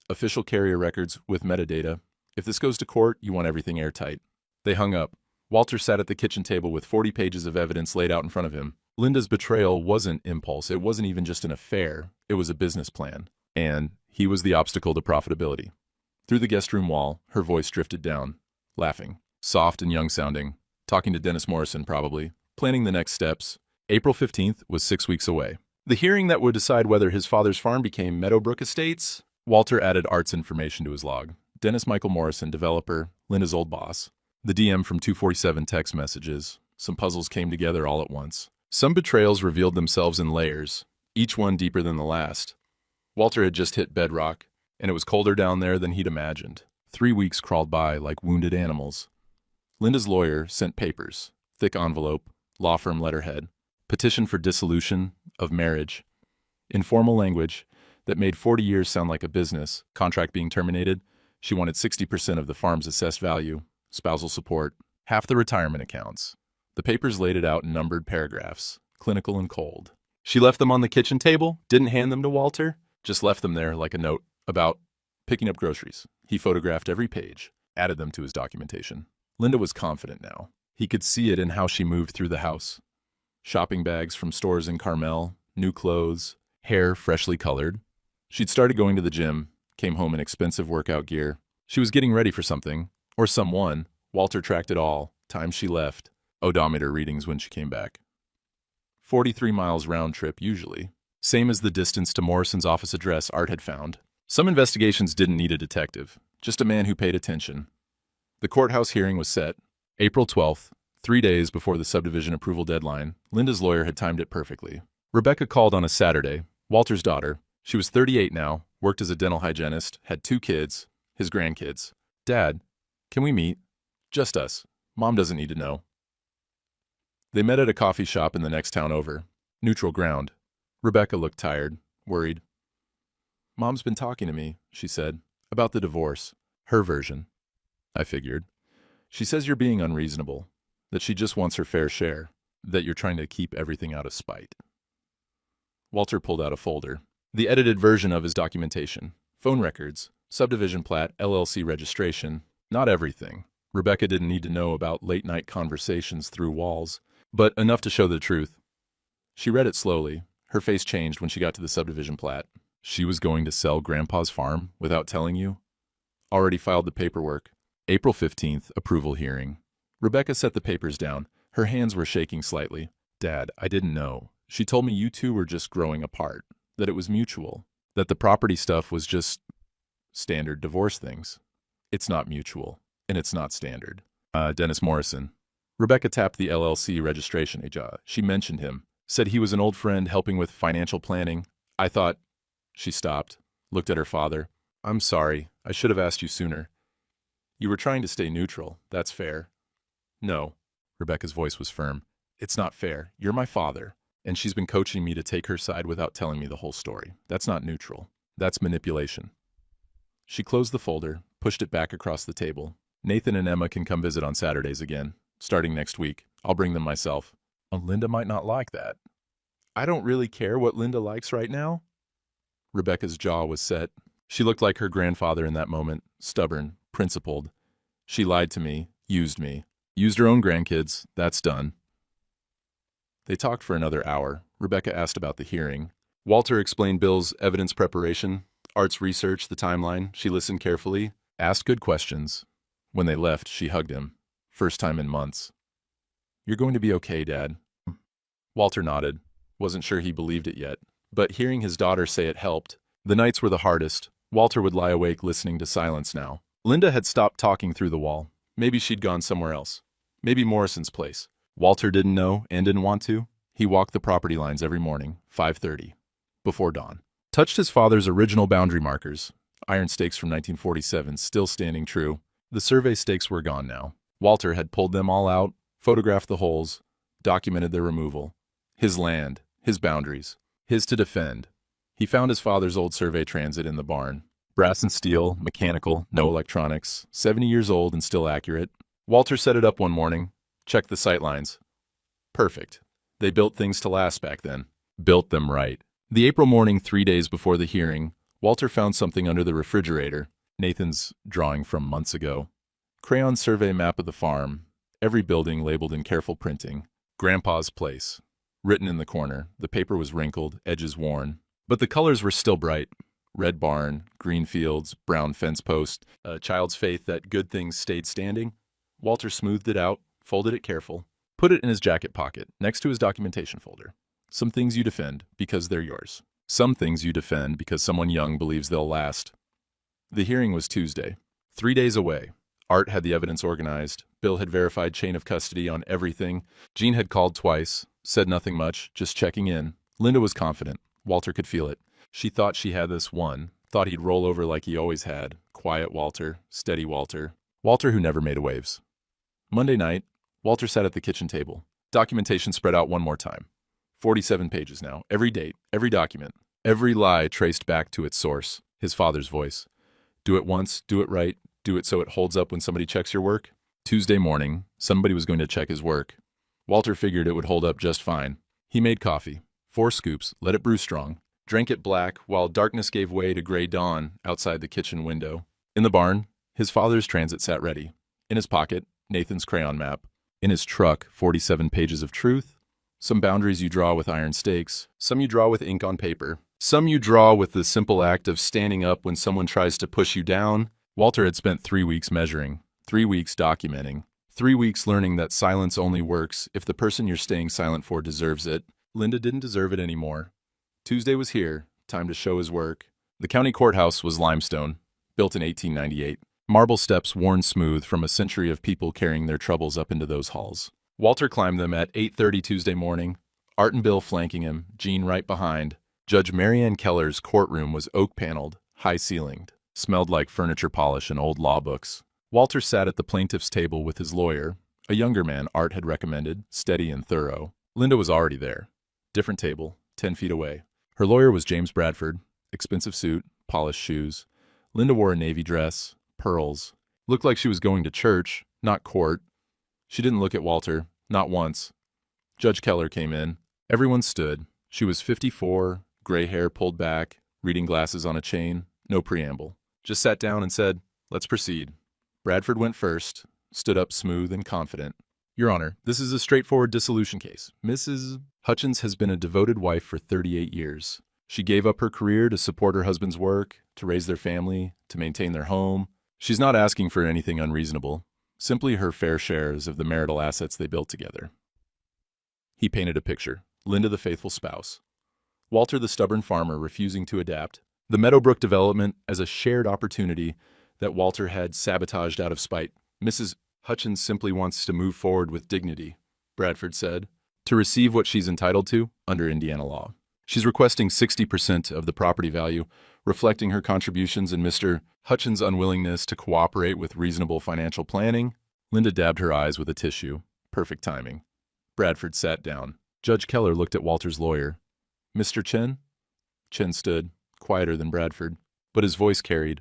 Official carrier records with metadata. If this goes to court, you want everything airtight. They hung up. Walter sat at the kitchen table with 40 pages of evidence laid out in front of him. Linda's betrayal wasn't impulse. It wasn't even just an affair. It was a business plan. And he was the obstacle to profitability. Through the guest room wall, her voice drifted down, laughing, soft and young-sounding, talking to Dennis Morrison probably, planning the next steps. April 15th was 6 weeks away. The hearing that would decide whether his father's farm became Meadowbrook Estates. Walter added Art's information to his log. Dennis Michael Morrison, developer, Linda's old boss. The DM from 247 text messages. Some puzzles came together all at once. Some betrayals revealed themselves in layers, each one deeper than the last. Walter had just hit bedrock, and it was colder down there than he'd imagined. 3 weeks crawled by like wounded animals. Linda's lawyer sent papers, thick envelope, law firm letterhead, petition for dissolution of marriage, informal language that made 40 years sound like a business, contract being terminated. She wanted 60% of the farm's assessed value, spousal support, half the retirement accounts. The papers laid it out in numbered paragraphs, clinical and cold. She left them on the kitchen table, didn't hand them to Walter, just left them there like a note about picking up groceries. He photographed every page, added them to his documentation. Linda was confident now. He could see it in how she moved through the house. Shopping bags from stores in Carmel, new clothes, hair freshly colored. She'd started going to the gym, came home in expensive workout gear. She was getting ready for something, or someone. Walter tracked it all, time she left, odometer readings when she came back. 43 miles round trip usually. Same as the distance to Morrison's office address Art had found. Some investigations didn't need a detective, just a man who paid attention. The courthouse hearing was set. April 12th, 3 days before the subdivision approval deadline. Linda's lawyer had timed it perfectly. Rebecca called on a Saturday, Walter's daughter. She was 38 now, worked as a dental hygienist, had 2 kids, his grandkids. Dad, can we meet? Just us. Mom doesn't need to know. They met at a coffee shop in the next town over. Neutral ground. Rebecca looked tired, worried. Mom's been talking to me, she said, about the divorce. Her version. I figured. She says you're being unreasonable, that she just wants her fair share, that you're trying to keep everything out of spite. Walter pulled out a folder. The edited version of his documentation. Phone records, subdivision plat, LLC registration. Not everything. Rebecca didn't need to know about late-night conversations through walls, but enough to show the truth. She read it slowly. Her face changed when she got to the subdivision plat. She was going to sell Grandpa's farm without telling you? Already filed the paperwork. April 15th, approval hearing. Rebecca set the papers down. Her hands were shaking slightly. Dad, I didn't know. She told me you two were just growing apart, that it was mutual, that the property stuff was just standard divorce things. It's not mutual, and it's not standard. Dennis Morrison. Rebecca tapped the LLC registration agent. She mentioned him, said he was an old friend helping with financial planning. I thought... She stopped, looked at her father. I'm sorry, I should have asked you sooner. You were trying to stay neutral, that's fair. No, Rebecca's voice was firm. It's not fair. You're my father, and she's been coaching me to take her side without telling me the whole story. That's not neutral. That's manipulation. She closed the folder, pushed it back across the table. Nathan and Emma can come visit on Saturdays again, starting next week. I'll bring them myself. Linda might not like that. I don't really care what Linda likes right now. Rebecca's jaw was set. She looked like her grandfather in that moment, stubborn, principled. She lied to me, used her own grandkids, that's done. They talked for another hour. Rebecca asked about the hearing. Walter explained Bill's evidence preparation, Art's research, the timeline. She listened carefully, asked good questions. When they left, she hugged him. First time in months. You're going to be okay, Dad. Walter nodded. Wasn't sure he believed it yet. But hearing his daughter say it helped. The nights were the hardest. Walter would lie awake listening to silence now. Linda had stopped talking through the wall. Maybe she'd gone somewhere else. Maybe Morrison's place. Walter didn't know and didn't want to. He walked the property lines every morning, 5:30, before dawn. Touched his father's original boundary markers. Iron stakes from 1947 still standing true. The survey stakes were gone now. Walter had pulled them all out, photographed the holes, documented their removal. His land, his boundaries, his to defend. He found his father's old survey transit in the barn. Brass and steel, mechanical, no electronics, 70 years old and still accurate. Walter set it up one morning, checked the sight lines. Perfect. They built things to last back then. Built them right. The April morning 3 days before the hearing, Walter found something under the refrigerator. Nathan's drawing from months ago. Crayon survey map of the farm. Every building labeled in careful printing. Grandpa's place. Written in the corner. The paper was wrinkled, edges worn. But the colors were still bright. Red barn, green fields, brown fence post. A child's faith that good things stayed standing. Walter smoothed it out, folded it careful. Put it in his jacket pocket, next to his documentation folder. Some things you defend because they're yours. Some things you defend because someone young believes they'll last. The hearing was Tuesday. 3 days away. Art had the evidence organized. Bill had verified chain of custody on everything. Jean had called twice, said nothing much, just checking in. Linda was confident. Walter could feel it. She thought she had this one, thought he'd roll over like he always had. Quiet Walter, steady Walter. Walter who never made waves. Monday night, Walter sat at the kitchen table. Documentation spread out one more time. 47 pages now. Every date, every document, every lie traced back to its source. His father's voice. Do it once, do it right, do it so it holds up when somebody checks your work. Tuesday morning, somebody was going to check his work. Walter figured it would hold up just fine. He made coffee. 4 scoops, let it brew strong. Drank it black while darkness gave way to gray dawn outside the kitchen window. In the barn, his father's transit sat ready. In his pocket, Nathan's crayon map. In his truck, 47 pages of truth. Some boundaries you draw with iron stakes. Some you draw with ink on paper. Some you draw with the simple act of standing up when someone tries to push you down. Walter had spent 3 weeks measuring, 3 weeks documenting, 3 weeks learning that silence only works if the person you're staying silent for deserves it. Linda didn't deserve it anymore. Tuesday was here, time to show his work. The county courthouse was limestone, built in 1898. Marble steps worn smooth from a century of people carrying their troubles up into those halls. Walter climbed them at 8:30 Tuesday morning, Art and Bill flanking him, Jean right behind. Judge Marianne Keller's courtroom was oak-paneled, high-ceilinged, smelled like furniture polish and old law books. Walter sat at the plaintiff's table with his lawyer, a younger man Art had recommended, steady and thorough. Linda was already there. Different table, 10 feet away. Her lawyer was James Bradford, expensive suit, polished shoes. Linda wore a navy dress, pearls. Looked like she was going to church, not court. She didn't look at Walter, not once. Judge Keller came in. Everyone stood. She was 54, gray hair pulled back, reading glasses on a chain, no preamble. Just sat down and said, "Let's proceed." Bradford went first, stood up smooth and confident. "Your Honor, this is a straightforward dissolution case. Mrs. Hutchins has been a devoted wife for 38 years. She gave up her career to support her husband's work, to raise their family, to maintain their home. She's not asking for anything unreasonable, simply her fair shares of the marital assets they built together." He painted a picture. Linda the faithful spouse. Walter the stubborn farmer refusing to adapt. The Meadowbrook development as a shared opportunity that Walter had sabotaged out of spite. "Mrs. Hutchins simply wants to move forward with dignity," Bradford said, "to receive what she's entitled to under Indiana law. She's requesting 60% of the property value, reflecting her contributions and Mr. Hutchins' unwillingness to cooperate with reasonable financial planning." Linda dabbed her eyes with a tissue. Perfect timing. Bradford sat down. Judge Keller looked at Walter's lawyer. "Mr. Chen?" Chen stood, quieter than Bradford, but his voice carried.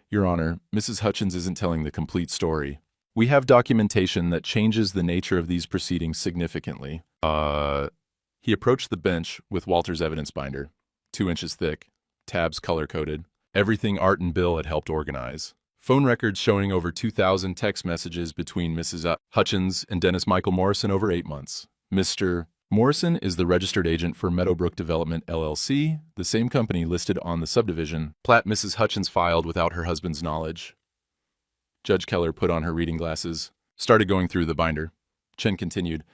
"Your Honor, Mrs. Hutchins isn't telling the complete story. We have documentation that changes the nature of these proceedings significantly." He approached the bench with Walter's evidence binder, 2 inches thick, tabs color-coded, everything Art and Bill had helped organize. Phone records showing over 2,000 text messages between Mrs. Hutchins and Dennis Michael Morrison over 8 months. Mr. Morrison is the registered agent for Meadowbrook Development, LLC, the same company listed on the subdivision plat Mrs. Hutchins filed without her husband's knowledge. Judge Keller put on her reading glasses, started going through the binder. Chen continued,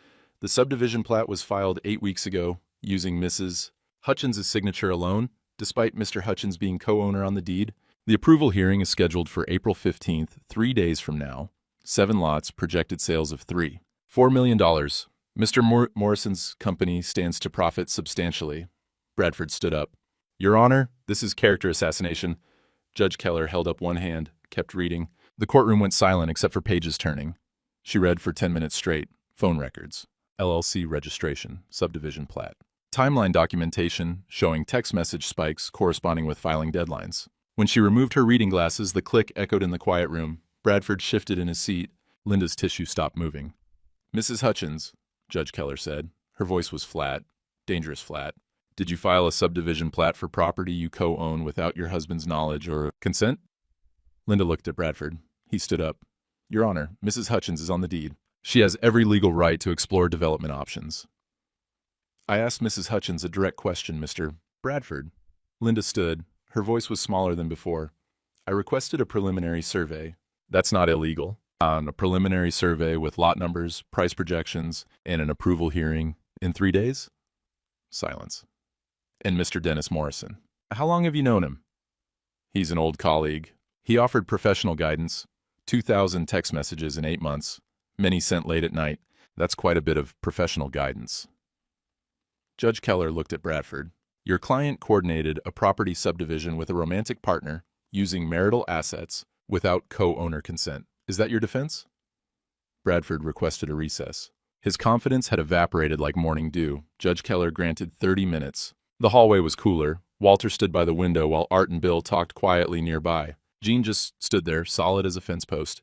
"The subdivision plat was filed 8 weeks ago, using Mrs. Hutchins' signature alone, despite Mr. Hutchins being co-owner on the deed. The approval hearing is scheduled for April 15th, 3 days from now. 7 lots, projected sales of $4 million. Mr. Morrison's company stands to profit substantially. Bradford stood up. Your Honor, this is character assassination. Judge Keller held up one hand, kept reading. The courtroom went silent except for pages turning. She read for 10 minutes straight. Phone records. LLC registration. Subdivision plat. Timeline documentation showing text message spikes corresponding with filing deadlines. When she removed her reading glasses, the click echoed in the quiet room. Bradford shifted in his seat. Linda's tissue stopped moving. Mrs. Hutchins, Judge Keller said. Her voice was flat, dangerous flat. Did you file a subdivision plat for property you co-own without your husband's knowledge or consent? Linda looked at Bradford. He stood up. Your Honor, Mrs. Hutchins is on the deed. She has every legal right to explore development options. I asked Mrs. Hutchins a direct question, Mr. Bradford. Linda stood. Her voice was smaller than before. I requested a preliminary survey. That's not illegal. On a preliminary survey with lot numbers, price projections, and an approval hearing in 3 days? Silence. And Mr. Dennis Morrison. How long have you known him? He's an old colleague. He offered professional guidance. 2,000 text messages in 8 months. Many sent late at night. That's quite a bit of professional guidance. Judge Keller looked at Bradford. Your client coordinated a property subdivision with a romantic partner using marital assets without co-owner consent. Is that your defense? Bradford requested a recess. His confidence had evaporated like morning dew. Judge Keller granted 30 minutes. The hallway was cooler. Walter stood by the window while Art and Bill talked quietly nearby. Jean just stood there, solid as a fence post.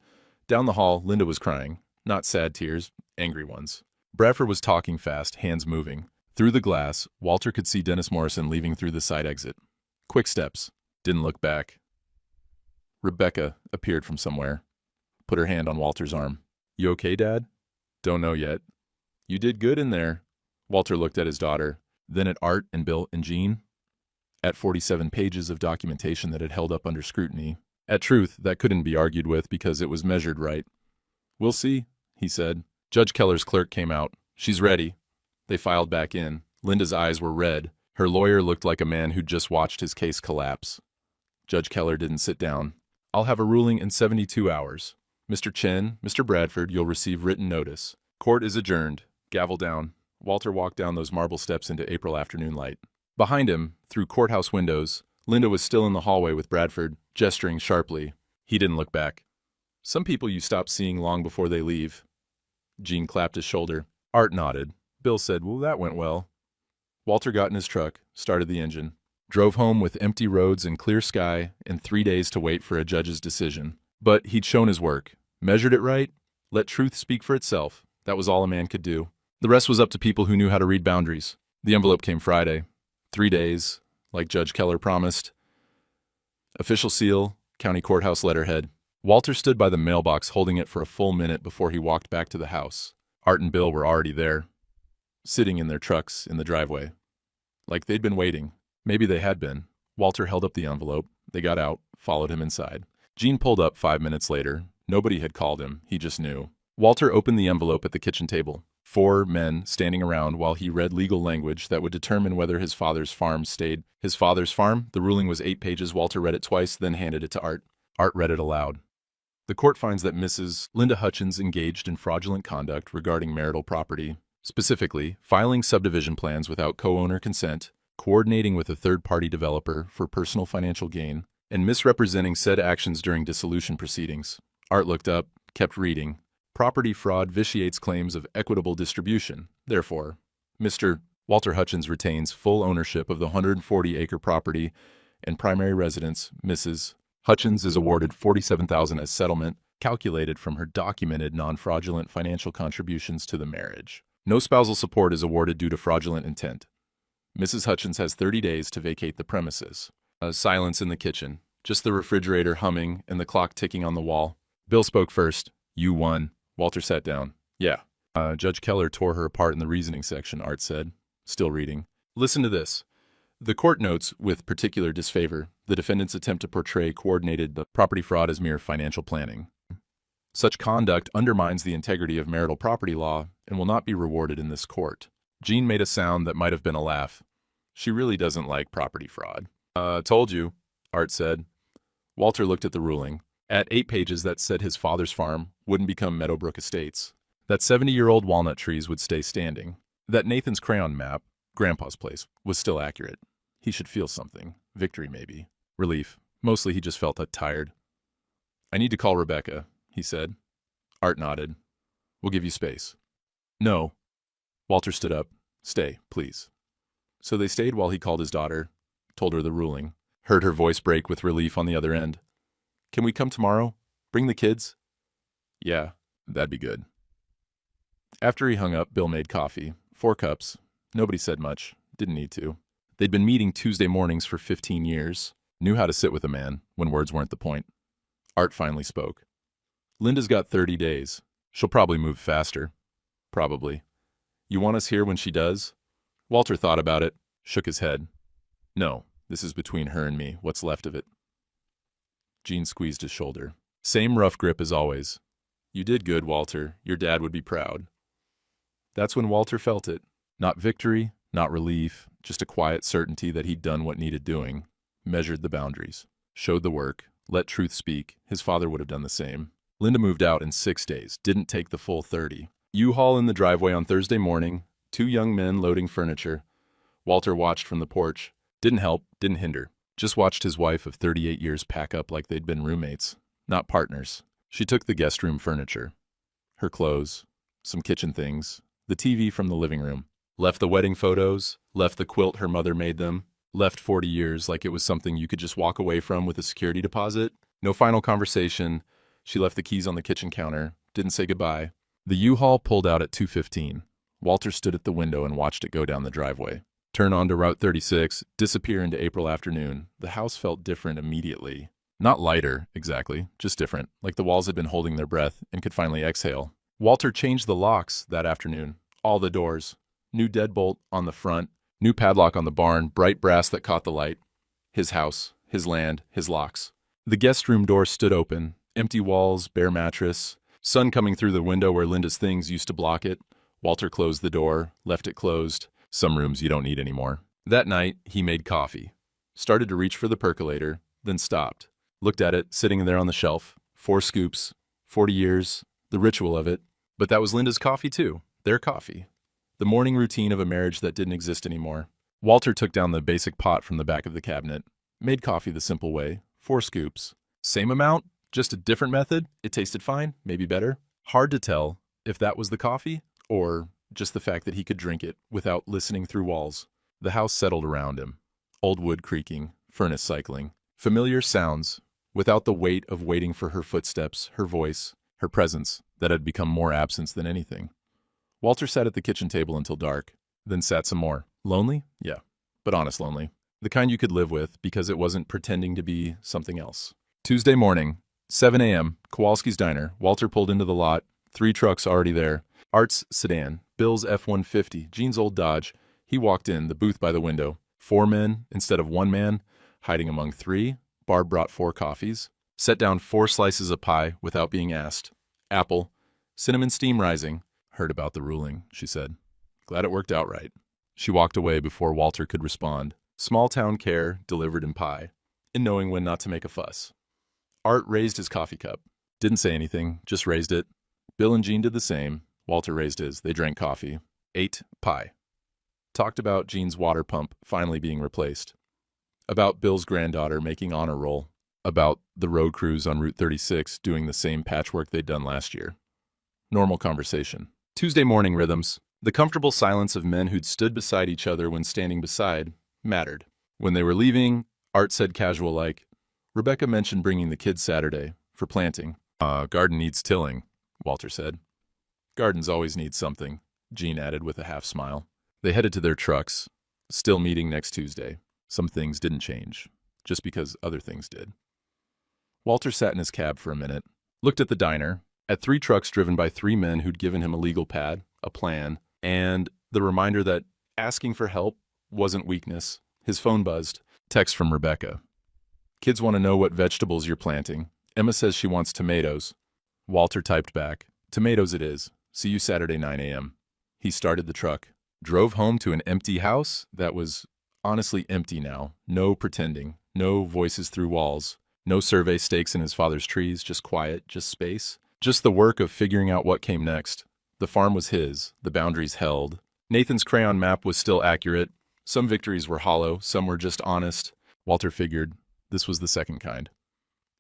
Down the hall, Linda was crying. Not sad tears, angry ones. Bradford was talking fast, hands moving. Through the glass, Walter could see Dennis Morrison leaving through the side exit. Quick steps. Didn't look back. Rebecca appeared from somewhere. Put her hand on Walter's arm. You okay, Dad? Don't know yet. You did good in there. Walter looked at his daughter, then at Art and Bill and Jean. At 47 pages of documentation that had held up under scrutiny. At truth, that couldn't be argued with because it was measured right. We'll see, he said. Judge Keller's clerk came out. She's ready. They filed back in. Linda's eyes were red. Her lawyer looked like a man who'd just watched his case collapse. Judge Keller didn't sit down. I'll have a ruling in 72 hours. Mr. Chen, Mr. Bradford, you'll receive written notice. Court is adjourned. Gavel down. Walter walked down those marble steps into April afternoon light. Behind him, through courthouse windows, Linda was still in the hallway with Bradford, gesturing sharply. He didn't look back. Some people you stop seeing long before they leave. Jean clapped his shoulder. Art nodded. Bill said, well, that went well. Walter got in his truck, started the engine, drove home with empty roads and clear sky and 3 days to wait for a judge's decision. But he'd shown his work, measured it right, let truth speak for itself. That was all a man could do. The rest was up to people who knew how to read boundaries. The envelope came Friday. 3 days, like Judge Keller promised. Official seal, county courthouse letterhead. Walter stood by the mailbox holding it for a full minute before he walked back to the house. Art and Bill were already there, sitting in their trucks in the driveway. Like they'd been waiting. Maybe they had been. Walter held up the envelope. They got out, followed him inside. Jean pulled up 5 minutes later. Nobody had called him. He just knew. Walter opened the envelope at the kitchen table. 4 men standing around while he read legal language that would determine whether his father's farm stayed. His father's farm? The ruling was 8 pages. Walter read it twice, then handed it to Art. Art read it aloud. The court finds that Mrs. Linda Hutchins engaged in fraudulent conduct regarding marital property, specifically filing subdivision plans without co-owner consent, coordinating with a third-party developer for personal financial gain, and misrepresenting said actions during dissolution proceedings. Art looked up, kept reading. Property fraud vitiates claims of equitable distribution. Therefore, Mr. Walter Hutchins retains full ownership of the 140-acre property and primary residence. Mrs. Hutchins is awarded $47,000 as settlement, calculated from her documented non-fraudulent financial contributions to the marriage. No spousal support is awarded due to fraudulent intent. Mrs. Hutchins has 30 days to vacate the premises. Silence in the kitchen, just the refrigerator humming and the clock ticking on the wall. Bill spoke first. You won. Walter sat down. Yeah. Judge Keller tore her apart in the reasoning section, Art said, still reading. Listen to this. The court notes, with particular disfavor, the defendant's attempt to portray coordinated property fraud as mere financial planning. Such conduct undermines the integrity of marital property law and will not be rewarded in this court. Jean made a sound that might have been a laugh. She really doesn't like property fraud. Told you, Art said. Walter looked at the ruling. At 8 pages that said his father's farm wouldn't become Meadowbrook Estates. That 70-year-old walnut trees would stay standing. That Nathan's crayon map, Grandpa's place, was still accurate. He should feel something. Victory, maybe. Relief. Mostly he just felt tired. "I need to call Rebecca," he said. Art nodded. "We'll give you space." "No." Walter stood up. "Stay, please." So they stayed while he called his daughter, told her the ruling, heard her voice break with relief on the other end. "Can we come tomorrow? Bring the kids?" "Yeah, that'd be good." After he hung up, Bill made coffee. 4 cups. Nobody said much. Didn't need to. They'd been meeting Tuesday mornings for 15 years. Knew how to sit with a man when words weren't the point. Art finally spoke. "Linda's got 30 days. She'll probably move faster." "Probably. You want us here when she does?" Walter thought about it, shook his head. "No, this is between her and me, what's left of it." Gene squeezed his shoulder. Same rough grip as always. "You did good, Walter. Your dad would be proud." That's when Walter felt it. Not victory, not relief, just a quiet certainty that he'd done what needed doing. Measured the boundaries. Showed the work. Let truth speak. His father would have done the same. Linda moved out in 6 days. Didn't take the full 30. U-Haul in the driveway on Thursday morning. 2 young men loading furniture. Walter watched from the porch. Didn't help, didn't hinder. Just watched his wife of 38 years pack up like they'd been roommates. Not partners. She took the guest room furniture. Her clothes. Some kitchen things. The TV from the living room. Left the wedding photos. Left the quilt her mother made them. Left 40 years like it was something you could just walk away from with a security deposit. No final conversation. She left the keys on the kitchen counter. Didn't say goodbye. The U-Haul pulled out at 2:15. Walter stood at the window and watched it go down the driveway. Turn onto Route 36, disappear into April afternoon. The house felt different immediately. Not lighter, exactly, just different, like the walls had been holding their breath and could finally exhale. Walter changed the locks that afternoon. All the doors. New deadbolt on the front. New padlock on the barn, bright brass that caught the light. His house, his land, his locks. The guest room door stood open. Empty walls, bare mattress. Sun coming through the window where Linda's things used to block it. Walter closed the door, left it closed. Some rooms you don't need anymore. That night, he made coffee. Started to reach for the percolator, then stopped. Looked at it, sitting there on the shelf. 4 scoops, 40 years, the ritual of it. But that was Linda's coffee too, their coffee. The morning routine of a marriage that didn't exist anymore. Walter took down the basic pot from the back of the cabinet. Made coffee the simple way, 4 scoops. Same amount, just a different method. It tasted fine, maybe better. Hard to tell if that was the coffee or just the fact that he could drink it without listening through walls. The house settled around him. Old wood creaking, furnace cycling. Familiar sounds, without the weight of waiting for her footsteps, her voice, her presence that had become more absence than anything. Walter sat at the kitchen table until dark, then sat some more. Lonely? Yeah, but honest lonely. The kind you could live with because it wasn't pretending to be something else. Tuesday morning, 7 a.m., Kowalski's Diner. Walter pulled into the lot. 3 trucks already there. Art's sedan, Bill's F-150, Gene's old Dodge. He walked in, the booth by the window. 4 men instead of 1 man, hiding among 3. Barb brought 4 coffees. Set down 4 slices of pie without being asked. Apple. Cinnamon steam rising. Heard about the ruling, she said. Glad it worked out right. She walked away before Walter could respond. Small-town care delivered in pie, and knowing when not to make a fuss. Art raised his coffee cup. Didn't say anything, just raised it. Bill and Gene did the same. Walter raised his. They drank coffee. Ate pie. Talked about Gene's water pump finally being replaced. About Bill's granddaughter making honor roll. About the road crews on Route 36 doing the same patchwork they'd done last year. Normal conversation. Tuesday morning rhythms. The comfortable silence of men who'd stood beside each other when standing beside mattered. When they were leaving, Art said casual like, Rebecca mentioned bringing the kids Saturday for planting. Garden needs tilling, Walter said. Gardens always need something, Gene added with a half smile. They headed to their trucks. Still meeting next Tuesday. Some things didn't change, just because other things did. Walter sat in his cab for a minute, looked at the diner, at 3 trucks driven by 3 men who'd given him a legal pad, a plan, and the reminder that asking for help wasn't weakness. His phone buzzed. Text from Rebecca. Kids want to know what vegetables you're planting. Emma says she wants tomatoes. Walter typed back. Tomatoes it is. See you Saturday 9 a.m. He started the truck. Drove home to an empty house that was honestly empty now. No pretending. No voices through walls. No survey stakes in his father's trees, just quiet, just space. Just the work of figuring out what came next. The farm was his, the boundaries held. Nathan's crayon map was still accurate. Some victories were hollow, some were just honest. Walter figured this was the second kind.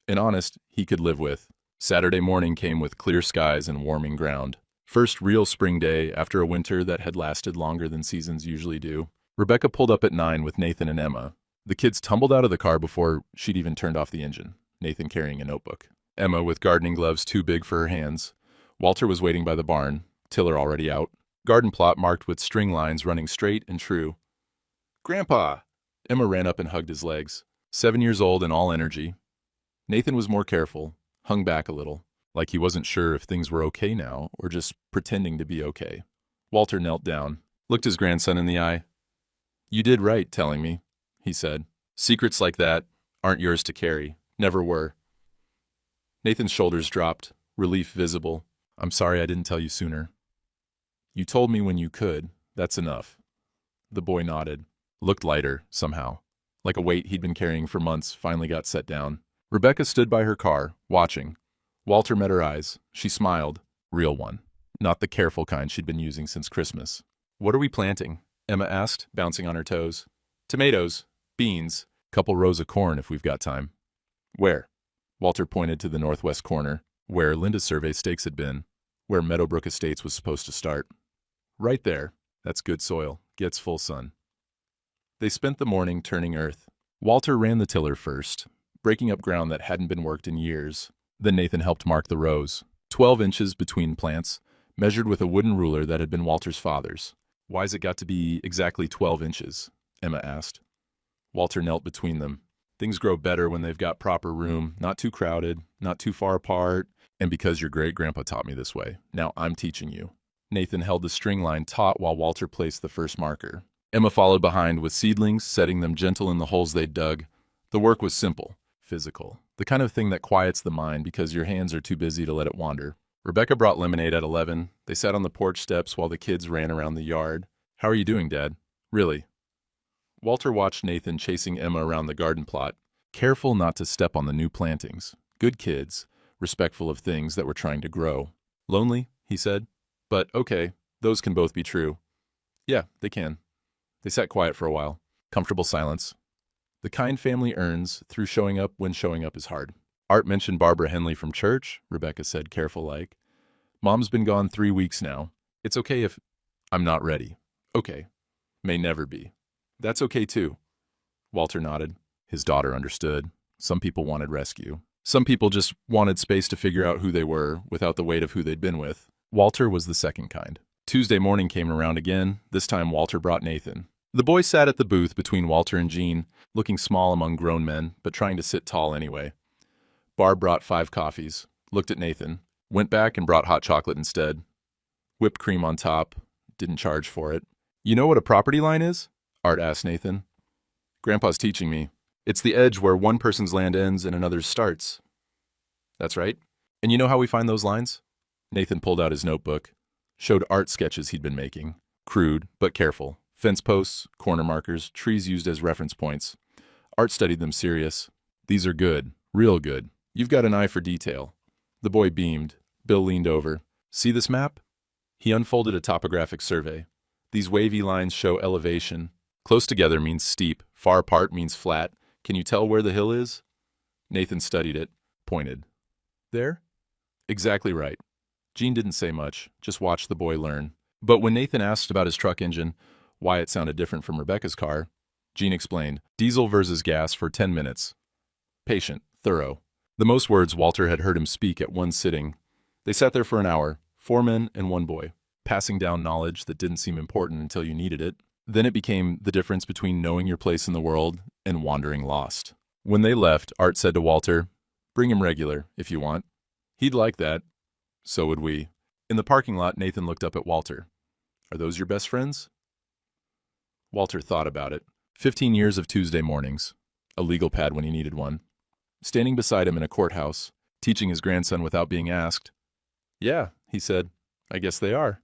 And honest, he could live with. Saturday morning came with clear skies and warming ground. First real spring day after a winter that had lasted longer than seasons usually do. Rebecca pulled up at 9 with Nathan and Emma. The kids tumbled out of the car before she'd even turned off the engine, Nathan carrying a notebook. Emma with gardening gloves too big for her hands. Walter was waiting by the barn, tiller already out. Garden plot marked with string lines running straight and true. "Grandpa!" Emma ran up and hugged his legs. 7 years old and all energy. Nathan was more careful, hung back a little, like he wasn't sure if things were okay now or just pretending to be okay. Walter knelt down, looked his grandson in the eye. "You did right telling me," he said. "Secrets like that aren't yours to carry. Never were." Nathan's shoulders dropped, relief visible. "I'm sorry I didn't tell you sooner." "You told me when you could. That's enough." The boy nodded, looked lighter, somehow. Like a weight he'd been carrying for months finally got set down. Rebecca stood by her car, watching. Walter met her eyes. She smiled. Real one. Not the careful kind she'd been using since Christmas. "What are we planting?" Emma asked, bouncing on her toes. "Tomatoes. Beans. Couple rows of corn if we've got time." "Where?" Walter pointed to the northwest corner, where Linda's survey stakes had been, where Meadowbrook Estates was supposed to start. "Right there. That's good soil. Gets full sun." They spent the morning turning earth. Walter ran the tiller first, breaking up ground that hadn't been worked in years. Then Nathan helped mark the rows. 12 inches between plants, measured with a wooden ruler that had been Walter's father's. "Why's it got to be exactly 12 inches? Emma asked. Walter knelt between them. "Things grow better when they've got proper room, not too crowded, not too far apart, and because your great-grandpa taught me this way, now I'm teaching you." Nathan held the string line taut while Walter placed the first marker. Emma followed behind with seedlings, setting them gentle in the holes they'd dug. The work was simple, physical, the kind of thing that quiets the mind because your hands are too busy to let it wander. Rebecca brought lemonade at 11. They sat on the porch steps while the kids ran around the yard. "How are you doing, Dad?" "Really?" Walter watched Nathan chasing Emma around the garden plot, careful not to step on the new plantings. Good kids, respectful of things that were trying to grow. "Lonely?" he said. "But okay, those can both be true." "Yeah, they can." They sat quiet for a while. Comfortable silence. The kind family earns through showing up when showing up is hard. "Art mentioned Barbara Henley from church," Rebecca said, careful-like. "Mom's been gone 3 weeks now. It's okay if I'm not ready." "Okay. May never be." "That's okay too." Walter nodded. His daughter understood. Some people wanted rescue. Some people just wanted space to figure out who they were without the weight of who they'd been with. Walter was the second kind. Tuesday morning came around again. This time Walter brought Nathan. The boy sat at the booth between Walter and Jean, looking small among grown men, but trying to sit tall anyway. Barb brought 5 coffees, looked at Nathan, went back and brought hot chocolate instead. Whipped cream on top, didn't charge for it. "You know what a property line is?" Art asked Nathan. "Grandpa's teaching me. It's the edge where one person's land ends and another's starts." "That's right. And you know how we find those lines?" Nathan pulled out his notebook, showed art sketches he'd been making. Crude, but careful. Fence posts, corner markers, trees used as reference points. Art studied them serious. "These are good, real good. You've got an eye for detail." The boy beamed. Bill leaned over. "See this map?" He unfolded a topographic survey. "These wavy lines show elevation. Close together means steep, far apart means flat. Can you tell where the hill is?" Nathan studied it, pointed. "There?" "Exactly right." Jean didn't say much, just watched the boy learn. But when Nathan asked about his truck engine, why it sounded different from Rebecca's car, Jean explained, "Diesel versus gas for 10 minutes. Patient, thorough." The most words Walter had heard him speak at one sitting. They sat there for an hour, 4 men and 1 boy, passing down knowledge that didn't seem important until you needed it. Then it became the difference between knowing your place in the world and wandering lost. When they left, Art said to Walter, "Bring him regular, if you want." He'd like that. So would we. In the parking lot, Nathan looked up at Walter. "Are those your best friends?" Walter thought about it. 15 years of Tuesday mornings. A legal pad when he needed one. Standing beside him in a courthouse, teaching his grandson without being asked. "Yeah," he said. "I guess they are."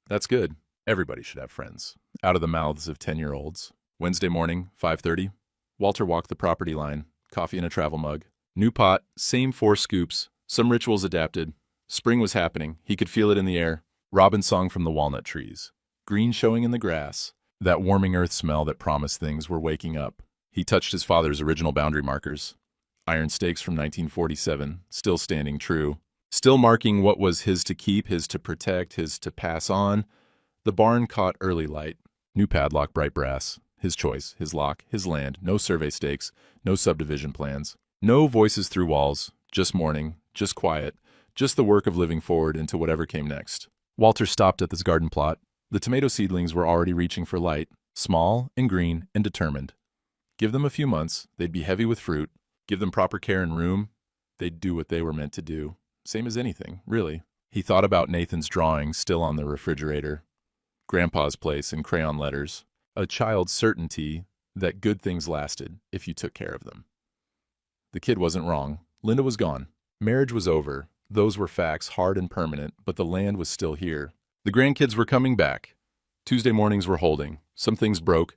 "That's good. Everybody should have friends." Out of the mouths of 10-year-olds. Wednesday morning, 5:30. Walter walked the property line, coffee in a travel mug. New pot, same 4 scoops, some rituals adapted. Spring was happening, he could feel it in the air. Robin song from the walnut trees. Green showing in the grass. That warming earth smell that promised things were waking up. He touched his father's original boundary markers. Iron stakes from 1947, still standing true. Still marking what was his to keep, his to protect, his to pass on. The barn caught early light. New padlock, bright brass. His choice, his lock, his land, no survey stakes, no subdivision plans. No voices through walls, just mourning, just quiet, just the work of living forward into whatever came next. Walter stopped at this garden plot. The tomato seedlings were already reaching for light, small and green and determined. Give them a few months, they'd be heavy with fruit. Give them proper care and room, they'd do what they were meant to do. Same as anything, really. He thought about Nathan's drawing still on the refrigerator. Grandpa's place in crayon letters. A child's certainty that good things lasted if you took care of them. The kid wasn't wrong. Linda was gone. Marriage was over. Those were facts, hard and permanent, but the land was still here. The grandkids were coming back. Tuesday mornings were holding. Some things broke,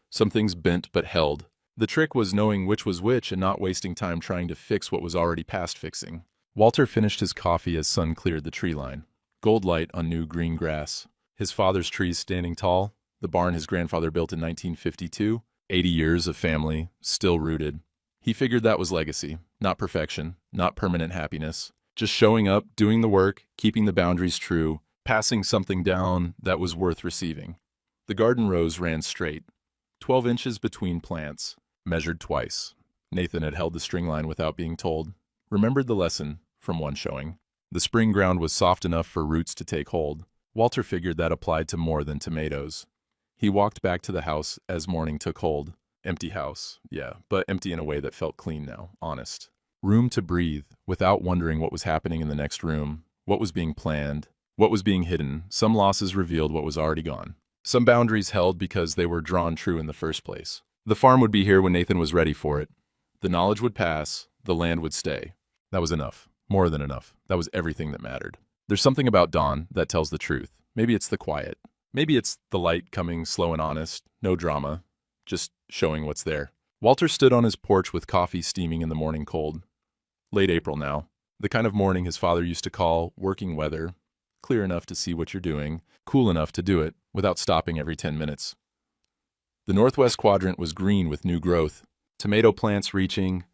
some things bent but held. The trick was knowing which was which and not wasting time trying to fix what was already past fixing. Walter finished his coffee as sun cleared the tree line. Gold light on new green grass. His father's trees standing tall. The barn his grandfather built in 1952. 80 years of family, still rooted. He figured that was legacy, not perfection, not permanent happiness. Just showing up, doing the work, keeping the boundaries true, passing something down that was worth receiving. The garden rows ran straight, 12 inches between plants, measured twice. Nathan had held the string line without being told, remembered the lesson from one showing. The spring ground was soft enough for roots to take hold. Walter figured that applied to more than tomatoes. He walked back to the house as morning took hold. Empty house, yeah, but empty in a way that felt clean now, honest. Room to breathe, without wondering what was happening in the next room, what was being planned, what was being hidden. Some losses revealed what was already gone. Some boundaries held because they were drawn true in the first place. The farm would be here when Nathan was ready for it. The knowledge would pass, the land would stay. That was enough. More than enough. That was everything that mattered. There's something about dawn that tells the truth. Maybe it's the quiet. Maybe it's the light coming slow and honest, no drama, just showing what's there. Walter stood on his porch with coffee steaming in the morning cold. Late April now. The kind of morning his father used to call working weather, clear enough to see what you're doing, cool enough to do it, without stopping every 10 minutes. The northwest quadrant was green with new growth, tomato plants reaching,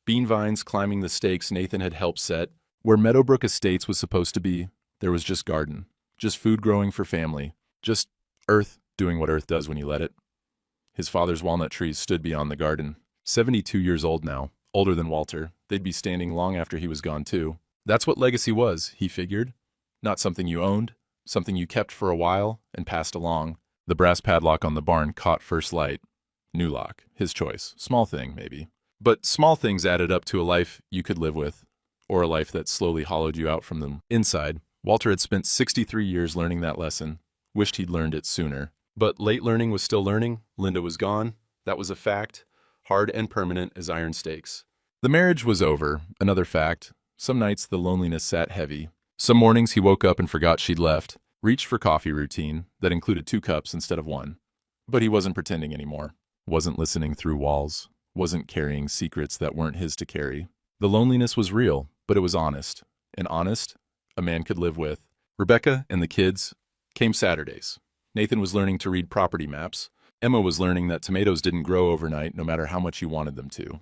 bean vines climbing the stakes Nathan had helped set. Where Meadowbrook Estates was supposed to be, there was just garden, just food growing for family, just earth doing what earth does when you let it. His father's walnut trees stood beyond the garden. 72 years old now, older than Walter. They'd be standing long after he was gone too. That's what legacy was, he figured. Not something you owned, something you kept for a while and passed along. The brass padlock on the barn caught first light. New lock, his choice. Small thing, maybe. But small things added up to a life you could live with, or a life that slowly hollowed you out from the inside. Walter had spent 63 years learning that lesson. Wished he'd learned it sooner. But late learning was still learning. Linda was gone. That was a fact, hard and permanent as iron stakes. The marriage was over, another fact. Some nights the loneliness sat heavy. Some mornings he woke up and forgot she'd left. Reached for coffee routine that included 2 cups instead of 1. But he wasn't pretending anymore. Wasn't listening through walls. Wasn't carrying secrets that weren't his to carry. The loneliness was real, but it was honest. And honest, a man could live with. Rebecca and the kids came Saturdays. Nathan was learning to read property maps. Emma was learning that tomatoes didn't grow overnight no matter how much you wanted them to.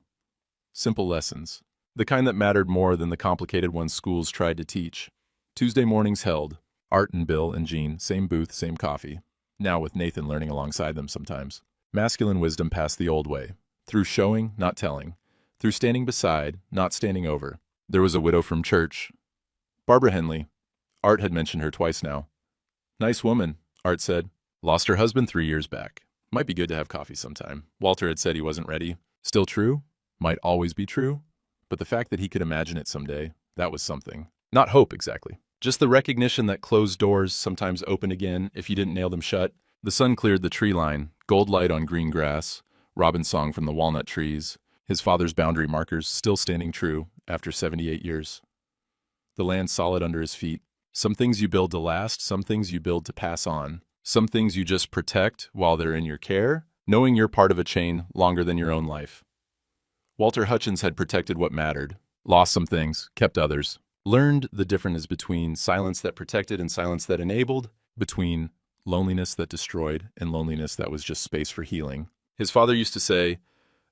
Simple lessons. The kind that mattered more than the complicated ones schools tried to teach. Tuesday mornings held. Art and Bill and Jean, same booth, same coffee. Now with Nathan learning alongside them sometimes. Masculine wisdom passed the old way. Through showing, not telling. Through standing beside, not standing over. There was a widow from church. Barbara Henley. Art had mentioned her twice now. Nice woman, Art said. Lost her husband 3 years back. Might be good to have coffee sometime. Walter had said he wasn't ready. Still true? Might always be true? But the fact that he could imagine it someday, that was something. Not hope, exactly. Just the recognition that closed doors sometimes open again if you didn't nail them shut. The sun cleared the tree line, gold light on green grass, robin song from the walnut trees, his father's boundary markers still standing true after 78 years. The land solid under his feet. Some things you build to last, some things you build to pass on. Some things you just protect while they're in your care, knowing you're part of a chain longer than your own life. Walter Hutchins had protected what mattered, lost some things, kept others, learned the difference between silence that protected and silence that enabled, between loneliness that destroyed and loneliness that was just space for healing. His father used to say,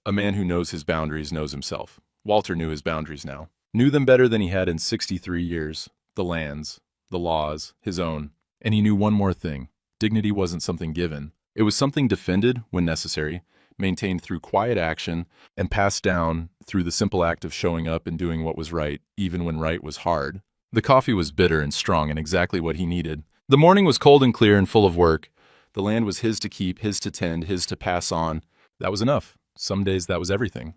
"A man who knows his boundaries knows himself." Walter knew his boundaries now. Knew them better than he had in 63 years. The lands, the laws, his own. And he knew one more thing. Dignity wasn't something given. It was something defended when necessary, maintained through quiet action, and passed down through the simple act of showing up and doing what was right, even when right was hard. The coffee was bitter and strong and exactly what he needed. The morning was cold and clear and full of work. The land was his to keep, his to tend, his to pass on. That was enough. Some days that was everything.